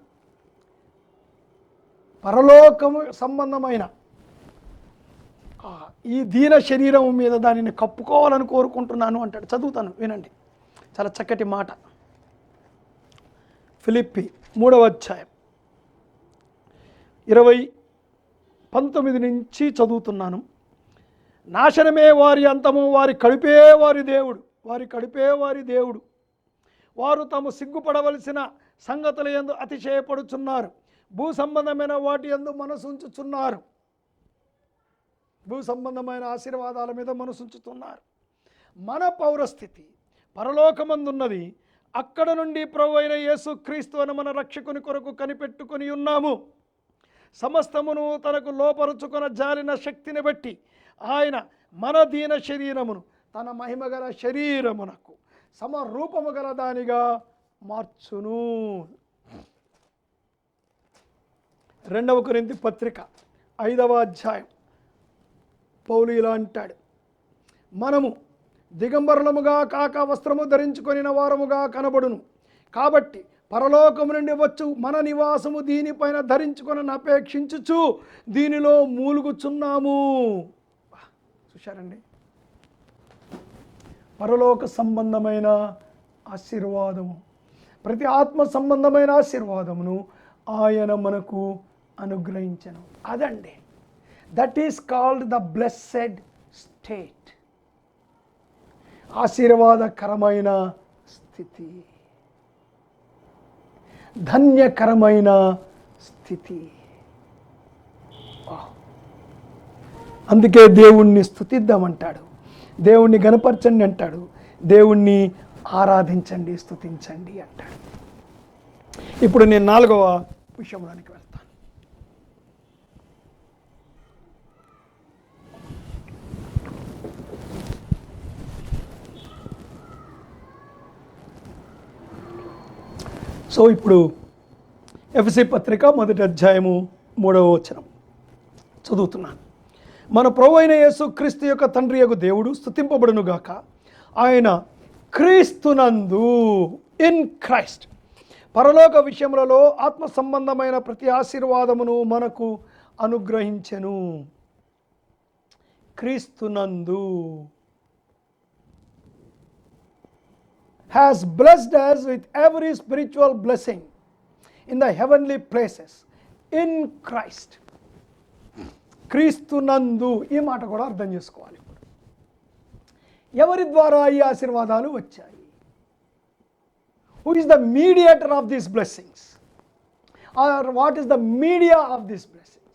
పరలోకము సంబంధమైన ఈ దీన శరీరం మీద దానిని కప్పుకోవాలని కోరుకుంటున్నాను అంటాడు. చదువుతాను, వినండి. చాలా చక్కటి మాట. ఫిలిప్పీ 3వ అధ్యాయం 19 నుంచి చదువుతున్నాను. నాశనమే వారి అంతము, వారి కడుపే వారి దేవుడు. వారు తాము సిగ్గుపడవలసిన సంగతుల యందు అతిశయపడుచున్నారు, భూ సంబంధమైన వాటి యందు మనసుంచుచున్నారు. భూ సంబంధమైన ఆశీర్వాదాల మీద మనసుంచుతున్నారు. మన పౌరస్థితి పరలోకమందున్నది. అక్కడ నుండి ప్రభువైన యేసు క్రీస్తు అని మన రక్షకుని కొరకు కనిపెట్టుకొని ఉన్నాము. సమస్తమును తనకు లోపరుచుకొన జాలిన శక్తిని బట్టి ఆయన మన దీన శరీరమును తన మహిమగల శరీరమునకు సమరూపము గల దానిగా మార్చును. 2వ కొరింథీ పత్రిక 5వ అధ్యాయం పౌలు ఇలా అంటాడు, మనము దిగంబరులముగా కాక వస్త్రము ధరించుకొనిన వారముగా కనబడును. కాబట్టి పరలోకము నుండి వచ్చు మన నివాసము దీనిపైన ధరించుకొని అపేక్షించుచు దీనిలో మూలుగుచున్నాము. చూశారండి, పరలోక సంబంధమైన ఆశీర్వాదము, ప్రతి ఆత్మ సంబంధమైన ఆశీర్వాదమును ఆయన మనకు అనుగ్రహించను. అదండి, that is called the blessed state. ఆశీర్వాదకరమైన స్థితి, ధన్యకరమైన స్థితి. అందుకే దేవుణ్ణి స్తుతిద్దామంటాడు, దేవుణ్ణి గణపరచండి అంటాడు, దేవుణ్ణి ఆరాధించండి, స్తుతించండి అంటాడు. ఇప్పుడు నేను 4వ విషయంలోనికి వెళ్తాను. సో ఇప్పుడు ఎఫెసీ పత్రిక 1వ అధ్యాయము 3వ వచనం చదువుతున్నాను. మన ప్రభువు అయిన యేసు క్రీస్తు యొక్క తండ్రి యొక్క దేవుడు స్తుతింపబడును గాక. ఆయన క్రీస్తునందు, ఇన్ క్రైస్ట్, పరలోక విషయములలో ఆత్మ సంబంధమైన ప్రతి ఆశీర్వాదమును మనకు అనుగ్రహించెను. క్రీస్తునందు has blessed us with every spiritual blessing in the heavenly places in Christ. క్రీస్తునందు, ఈ మాట కూడా అర్థం చేసుకోవాలి. ఇప్పుడు ఎవరి ద్వారా ఈ ఆశీర్వాదాలు వచ్చాయి? Who is the mediator of these blessings? Or what is the media of these blessings?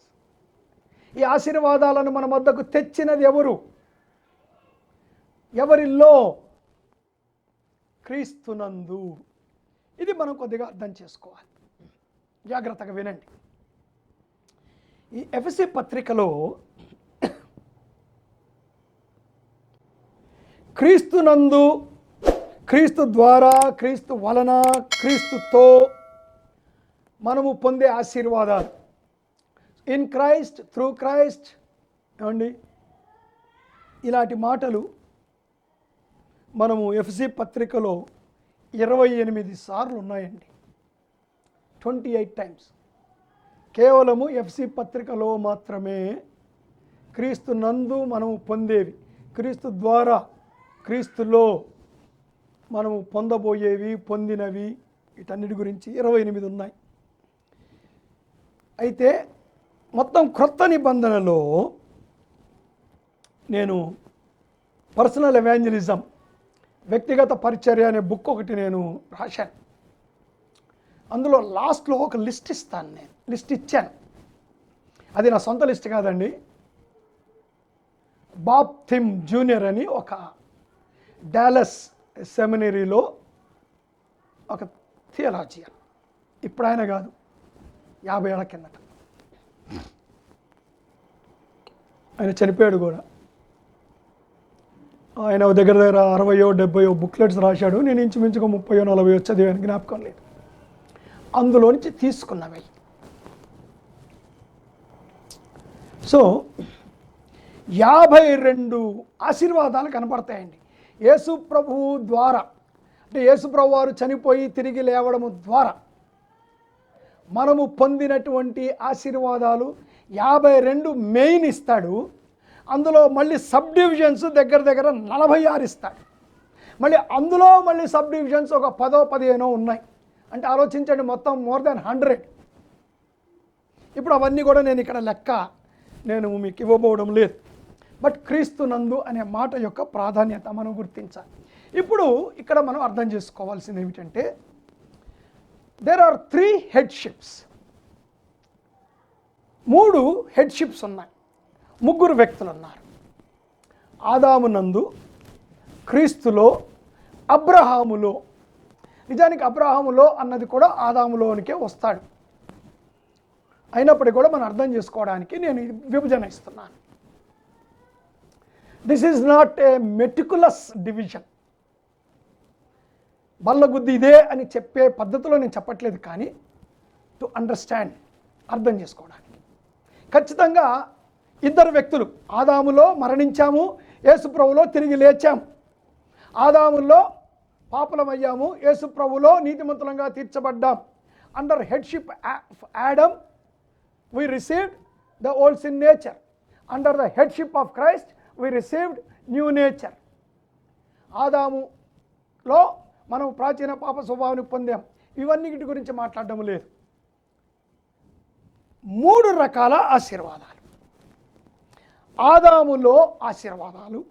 ఈ ఆశీర్వాదాలను మన వద్దకు తెచ్చినది ఎవరు? ఎవరిలో? క్రీస్తునందు. ఇది మనం కొద్దిగా అర్థం చేసుకోవాలి. జాగ్రత్తగా వినండి. ఈ ఎఫెసీ పత్రికలో క్రీస్తునందు, క్రీస్తు ద్వారా, క్రీస్తు వలన, క్రీస్తుతో మనము పొందే ఆశీర్వాదాలు, ఇన్ క్రైస్ట్, త్రూ క్రైస్ట్, ఏమండి, ఇలాంటి మాటలు మనము ఎఫెసీ పత్రికలో 28 సార్లు ఉన్నాయండి. 28 టైమ్స్. కేవలము ఎఫెసీ పత్రికలో మాత్రమే క్రీస్తు నందు మనము పొందేవి, క్రీస్తు ద్వారా, క్రీస్తులో మనము పొందబోయేవి, పొందినవి, వీటన్నిటి గురించి 28 ఉన్నాయి. అయితే మొత్తం క్రొత్త నిబంధనలో నేను పర్సనల్ ఎవాంజలిజం, వ్యక్తిగత పరిచర్య అనే బుక్ ఒకటి నేను రాశాను. అందులో లాస్ట్లో ఒక లిస్ట్ ఇస్తాను, నేను లిస్ట్ ఇచ్చాను. అది నా సొంత లిస్ట్ కాదండి. బాబ్ థిమ్ జూనియర్ అని ఒక డాలస్ సెమినరీలో ఒక థియలాజియన్, ఇప్పుడు ఆయన కాదు, 50 ఏళ్ల కిందట ఆయన చనిపోయాడు కూడా. ఆయన దగ్గర 60-70 బుక్లెట్స్ రాశాడు. నేను ఇంచుమించుగా 30-40 చదివాను, జ్ఞాపకం లేదు. అందులో నుంచి తీసుకున్నవి. సో 52 ఆశీర్వాదాలు కనపడతాయండి యేసు ప్రభువు ద్వారా. అంటే యేసు ప్రభు వారు చనిపోయి తిరిగి లేవడము ద్వారా మనము పొందినటువంటి ఆశీర్వాదాలు 52 మెయిన్ ఇస్తాడు. అందులో మళ్ళీ సబ్ డివిజన్స్ దగ్గర 46 ఇస్తాడు. మళ్ళీ సబ్ డివిజన్స్ ఒక 10-15 ఉన్నాయి. అంటే ఆలోచించండి, మొత్తం మోర్ దాన్ 100. ఇప్పుడు అవన్నీ కూడా నేను ఇక్కడ లెక్క నేను మీకు ఇవ్వబోవడం లేదు. బట్ క్రీస్తునందు అనే మాట యొక్క ప్రాధాన్యత మనం గుర్తించాలి. ఇప్పుడు ఇక్కడ మనం అర్థం చేసుకోవాల్సింది ఏమిటంటే, దేర్ ఆర్ 3 హెడ్షిప్స్. 3 హెడ్షిప్స్ ఉన్నాయి. 3 వ్యక్తులు ఉన్నారు. ఆదామునందు, క్రీస్తులో, అబ్రహాములో. నిజానికి అబ్రహాములో అన్నది కూడా ఆదాములోనికే వస్తాడు. అయినప్పటికీ కూడా మనం అర్థం చేసుకోవడానికి నేను విభజన ఇస్తున్నాను. This is not a meticulous division. బల్లగుద్ది ఇదే అని చెప్పే పద్ధతిలో నేను చెప్పట్లేదు, కానీ టు అండర్స్టాండ్, అర్థం చేసుకోవడానికి. ఖచ్చితంగా 2 వ్యక్తులు, ఆదాములో మరణించాము, యేసు ప్రభువులో తిరిగి లేచాము. ఆదాములో పాపులమయ్యాము, యేసు ప్రభులో నీతిమంతులంగా తీర్చబడ్డాం. Under headship of Adam we received the old sin nature. Under the headship of Christ we received new nature. ఆదాములో మనం ప్రాచీన పాప స్వభావాన్ని పొందాం. ఇవన్నిటి గురించి మాట్లాడడం లేదు. 3 రకాల ఆశీర్వాదాలు. ఆదాములో ఆశీర్వాదాలు,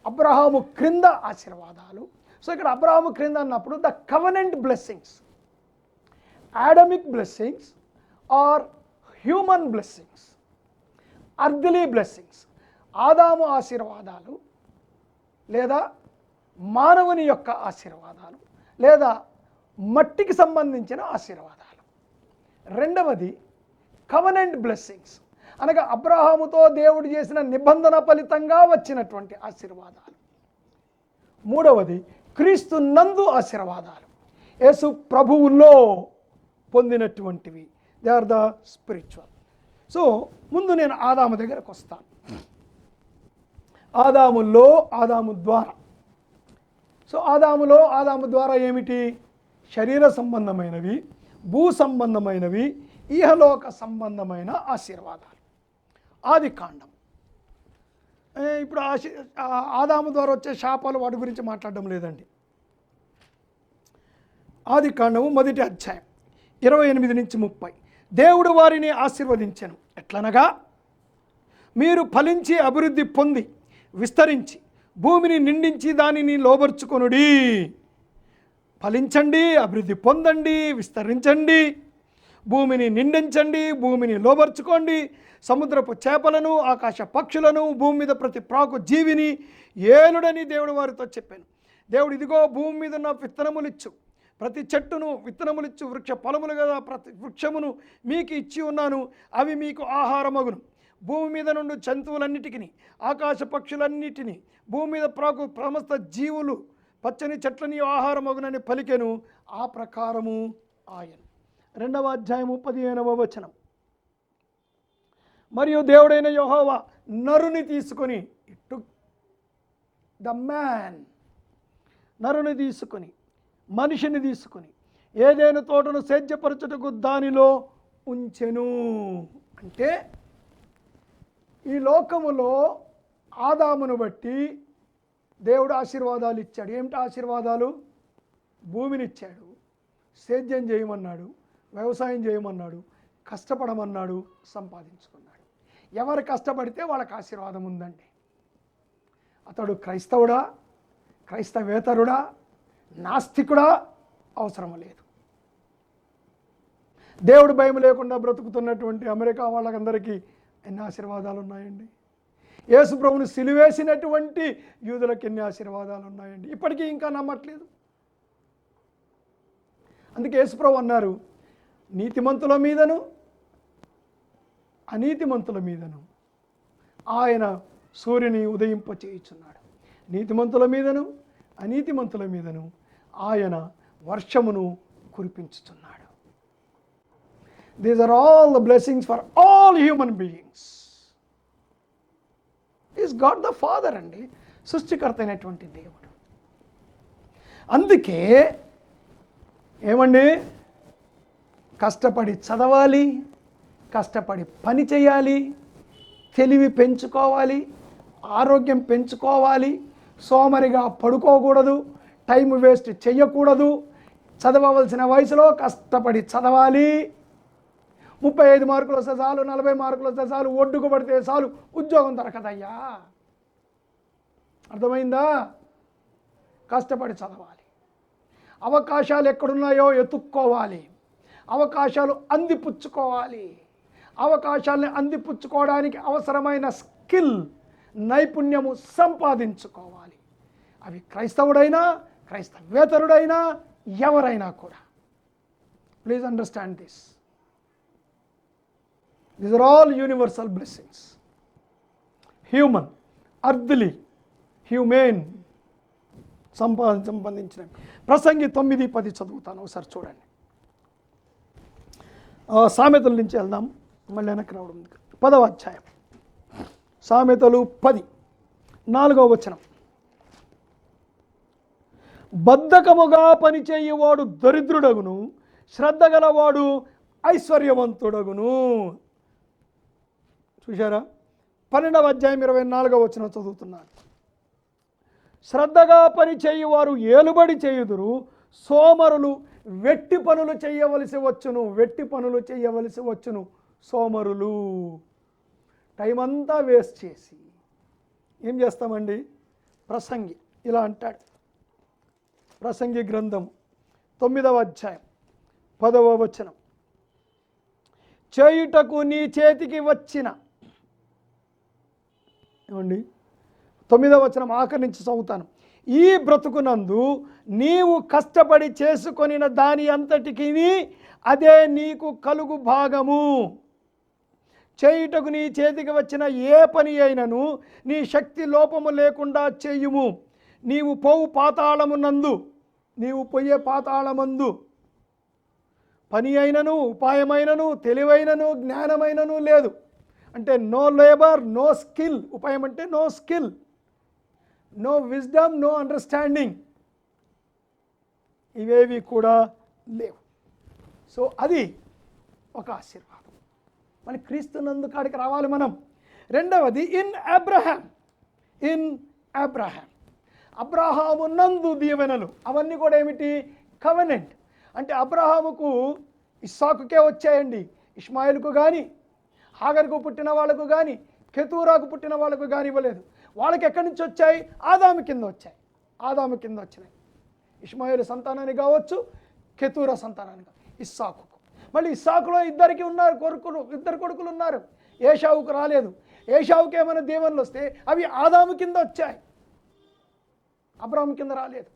అబ్రహాము క్రింద ఆశీర్వాదాలు. సో ఇక్కడ అబ్రహాము క్రింద అన్నప్పుడు the covenant blessings, Adamic blessings are human blessings, earthly blessings. ఆదాము ఆశీర్వాదాలు లేదా మానవుని యొక్క ఆశీర్వాదాలు లేదా మట్టికి సంబంధించిన ఆశీర్వాదాలు. రెండవది కవెనెంట్ బ్లెస్సింగ్స్, అనగా అబ్రహాముతో దేవుడు చేసిన నిబంధన ఫలితంగా వచ్చినటువంటి ఆశీర్వాదాలు. మూడవది క్రీస్తు నందు ఆశీర్వాదాలు, యేసు ప్రభువులో పొందినటువంటివి. They are the spiritual. So ముందు నేను ఆదాము దగ్గరకు వస్తాను. ఆదాములో, ఆదాము ద్వారా. సో ఆదాము ద్వారా ఏమిటి? శరీర సంబంధమైనవి, భూ సంబంధమైనవి, ఇహలోక సంబంధమైన ఆశీర్వాదాలు. ఆది కాండం. ఇప్పుడు ఆదాము ద్వారా వచ్చే శాపాలు వాటి గురించి మాట్లాడడం లేదండి. ఆది కాండము 1వ అధ్యాయం 28 నుంచి 30. దేవుడు వారిని ఆశీర్వదించెను. ఎట్లనగా, మీరు ఫలించి అభివృద్ధి పొంది విస్తరించి భూమిని నిండించి దానిని లోబర్చుకొనుడి. ఫలించండి, అభివృద్ధి పొందండి, విస్తరించండి, భూమిని నిండించండి, భూమిని లోబర్చుకోండి, సముద్రపు చేపలను, ఆకాశ పక్షులను, భూమి మీద ప్రతి ప్రాకు జీవిని ఏలుడని దేవుడు వారితో చెప్పాను. దేవుడు, ఇదిగో భూమి మీద ఉన్న విత్తనములిచ్చు, ప్రతి చెట్టును విత్తనములిచ్చు వృక్ష ఫలములు కదా ప్రతి వృక్షమును మీకు ఇచ్చి ఉన్నాను, అవి మీకు ఆహారమగును. భూమి మీద నుండి జంతువులన్నిటికీ, ఆకాశ పక్షులన్నిటినీ, భూమి మీద ప్రాకు సమస్త జీవులు, పచ్చని చెట్లని ఆహారమగునని పలికెను. ఆ ప్రకారము ఆయన. 2వ అధ్యాయము 15వ వచనం. మరియు దేవుడైన యెహోవా నరుని తీసుకొని, ద మ్యాన్, నరుని తీసుకొని, మనిషిని తీసుకొని ఏదైనా తోటను సేద్యపరచుటకు దానిలో ఉంచెను. అంటే ఈ లోకములో ఆదామును బట్టి దేవుడు ఆశీర్వాదాలు ఇచ్చాడు. ఏమిటి ఆశీర్వాదాలు? భూమినిచ్చాడు, సేద్యం చేయమన్నాడు, వ్యవసాయం చేయమన్నాడు, కష్టపడమన్నాడు, సంపాదించుకున్నాడు. ఎవరు కష్టపడితే వాళ్ళకి ఆశీర్వాదం ఉందండి. అతడు క్రైస్తవుడా, క్రైస్తవేతరుడా, నాస్తికుడా అవసరం లేదు. దేవుడు భయం లేకుండా బ్రతుకుతున్నటువంటి అమెరికా వాళ్ళకందరికీ ఎన్ని ఆశీర్వాదాలు ఉన్నాయండి. యేసు ప్రభువుని సిలువేసినటువంటి యూదులకు ఎన్ని ఆశీర్వాదాలు ఉన్నాయండి. ఇప్పటికీ ఇంకా నమ్మట్లేదు. అందుకే యేసు ప్రభు అన్నారు, నీతిమంతుల మీదను అనీతిమంతుల మీదను ఆయన సూర్యుని ఉదయింపచేయుచున్నాడు. నీతిమంతుల మీదను అనీతిమంతుల మీదను ఆయన వర్షమును కురిపించుచున్నాడు. These are all the blessings for all human beings. Is God the father అండి, సృష్టికర్త అయినటువంటి దేవుడు. అందుకే ఏమండి, కష్టపడి చదవాలి, కష్టపడి పని చేయాలి, తెలివి పెంచుకోవాలి, ఆరోగ్యం పెంచుకోవాలి, సోమరిగా పడుకోకూడదు, టైం వేస్ట్ చెయ్యకూడదు, చదవవలసిన వయసులో కష్టపడి చదవాలి. 35 మార్కులు వస్తే చాలు, 40 మార్కులు వస్తే చాలు, ఒడ్డుకు పడితే చాలు, ఉద్యోగం దొరకదయ్యా. అర్థమైందా? కష్టపడి చదవాలి, అవకాశాలు ఎక్కడున్నాయో ఎత్తుక్కోవాలి, అవకాశాలు అందిపుచ్చుకోవాలి, అవకాశాలని అందిపుచ్చుకోవడానికి అవసరమైన స్కిల్, నైపుణ్యము సంపాదించుకోవాలి. అవి క్రైస్తవుడైనా, క్రైస్తవేతరుడైనా, ఎవరైనా కూడా. Please understand this. These are all universal blessings. Human, earthly, humane, సంబంధించినవి. ప్రసంగి 9:10 చదువుతాను, ఒకసారి చూడండి. సామెతల నుంచి వెళ్దాం, మళ్ళీ వెనక్కి రావడం. 10వ అధ్యాయం సామెతలు 10, 4వ వచనం. బద్ధకముగా పనిచేయువాడు దరిద్రుడగును, శ్రద్ధ గలవాడు ఐశ్వర్యవంతుడగును. చూశారా? 12వ అధ్యాయం 24వ వచనం చదువుతున్నాను. శ్రద్ధగా పని చేయువారు ఏలుబడి చేయుదురు, సోమరులు వెట్టి పనులు చేయవలసి వచ్చును. వెట్టి పనులు చేయవలసి వచ్చును సోమరులు. టైం అంతా వేస్ట్ చేసి ఏం చేస్తామండి? ప్రసంగి ఇలా అంటాడు. ప్రసంగి గ్రంథం 9వ అధ్యాయం 10వ వచనం. చేయుటకు నీ చేతికి వచ్చిన, ఏమండి 9వ వచనం ఆఖరి నుంచి చదువుతాను. ఈ బ్రతుకునందు నీవు కష్టపడి చేసుకొనిన దాని అంతటికి అదే నీకు కలుగు భాగము. చేయుటకు నీ చేతికి వచ్చిన ఏ పని అయినను నీ శక్తి లోపము లేకుండా చేయుము. నీవు పోవు పాతాళమునందు, నీవు పోయే పాతాళమందు పని అయినను, ఉపాయమైనను, తెలివైనను, జ్ఞానమైనను లేదు. అంటే నో లేబర్, నో స్కిల్. ఉపాయం అంటే no skill, no wisdom, no understanding, ఇవేవి కూడా లేవు. సో అది ఒక ఆశీర్వాదం. మన క్రీస్తునందు కాడికి రావాలి మనం. రెండవది ఇన్ అబ్రహాం, అబ్రహాము నందు దీవెనలు. అవన్నీ కూడా ఏమిటి? కవెనెంట్. అంటే అబ్రహాముకు ఇస్సాకుకే వచ్చాయండి, ఇష్మాయిల్కు కానీ, హాగర్కు పుట్టిన వాళ్ళకు కానీ, కెతూరాకు పుట్టిన వాళ్ళకు కానీ ఇవ్వలేదు. వాళ్ళకి ఎక్కడి నుంచి వచ్చాయి? ఆదాము కింద వచ్చాయి. ఆదాము కింద వచ్చినాయి. ఇష్మాయిల్ సంతానాన్ని కావచ్చు, కెతూర సంతానాన్ని కావచ్చు, ఇస్సాకుకు. మళ్ళీ ఇస్సాకులో ఇద్దరికి ఉన్నారు కొడుకులు, ఇద్దరు కొడుకులు ఉన్నారు. ఏషావుకు రాలేదు. ఏషావుకి ఏమైనా దీవెనలు వస్తే అవి ఆదాము కింద వచ్చాయి, అబ్రాహాము కింద రాలేదు.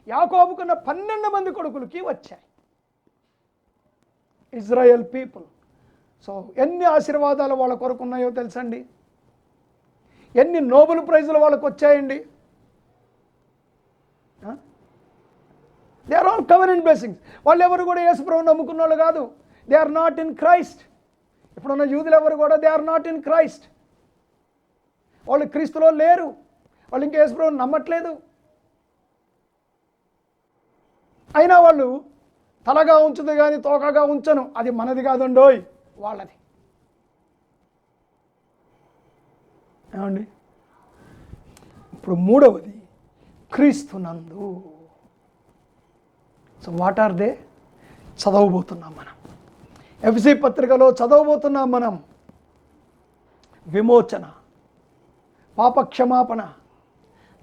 యాకోబుకున్న 12 మంది కొడుకులకి వచ్చాయి, ఇజ్రాయెల్ పీపుల్. సో ఎన్ని ఆశీర్వాదాలు వాళ్ళ కొరకు ఉన్నాయో తెలుసండి? ఎన్ని నోబెల్ ప్రైజులు వాళ్ళకు వచ్చాయండి? They are all covenant blessings. వాళ్ళు ఎవరు కూడా యేసు ప్రభువుని నమ్ముకున్న వాళ్ళు కాదు. They are not in Christ. ఇప్పుడున్న యూదులు ఎవరు కూడా they are not in Christ. వాళ్ళు క్రీస్తులో లేరు. వాళ్ళు ఇంకా యేసు ప్రభువుని నమ్మట్లేదు. అయినా వాళ్ళు తలగా ఉంచుదు కానీ తోకగా ఉంచను, అది మనది కాదండోయ్, వాళ్ళది. ఏమండి? ఇప్పుడు మూడవది క్రీస్తునందు. So what are they? చదవబోతున్నాం మనం. ఎఫెసీ పత్రికలో చదవబోతున్నాం మనం. విమోచన, పాపక్షమాపణ,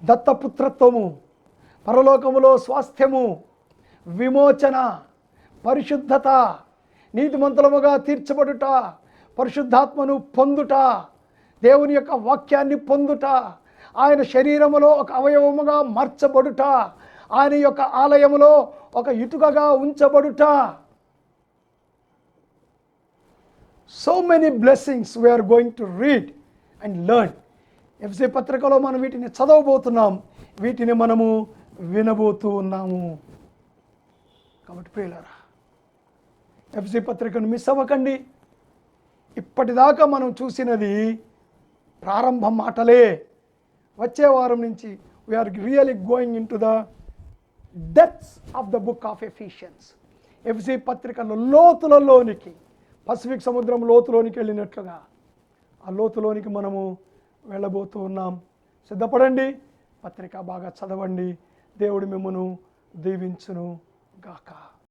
దత్తపుత్రత్వము, పరలోకములో స్వాస్థ్యము, విమోచన, పరిశుద్ధత, నీతిమంతులముగా తీర్చబడుట, పరిశుద్ధాత్మను పొందుట, దేవుని యొక్క వాక్యాన్ని పొందుట, ఆయన శరీరములో ఒక అవయవముగా మార్చబడుట, ఆయన యొక్క ఆలయములో ఒక ఇటుకగా ఉంచబడుట. So many blessings we are going to read and learn. ఎఫెసీ పత్రికలో మనం వీటిని చదవబోతున్నాం, వీటిని మనము వినబోతూ ఉన్నాము. కాబట్టి ప్రియులారా, ఎఫెసీ పత్రికను మిస్ అవ్వకండి. ఇప్పటిదాకా మనం చూసినది ప్రారంభ మాటలే. వచ్చే వారం నుంచి we are really going into the depths of the book of Ephesians. ఎఫెసీ పత్రికలో లోతులలోనికి, పసిఫిక్ సముద్రం లోతులోనికి వెళ్ళినట్లుగా ఆ లోతులోనికి మనము వెళ్ళబోతూ ఉన్నాం. సిద్ధపడండి, పత్రిక బాగా చదవండి. దేవుడు మిమ్మను దీవించును గాక.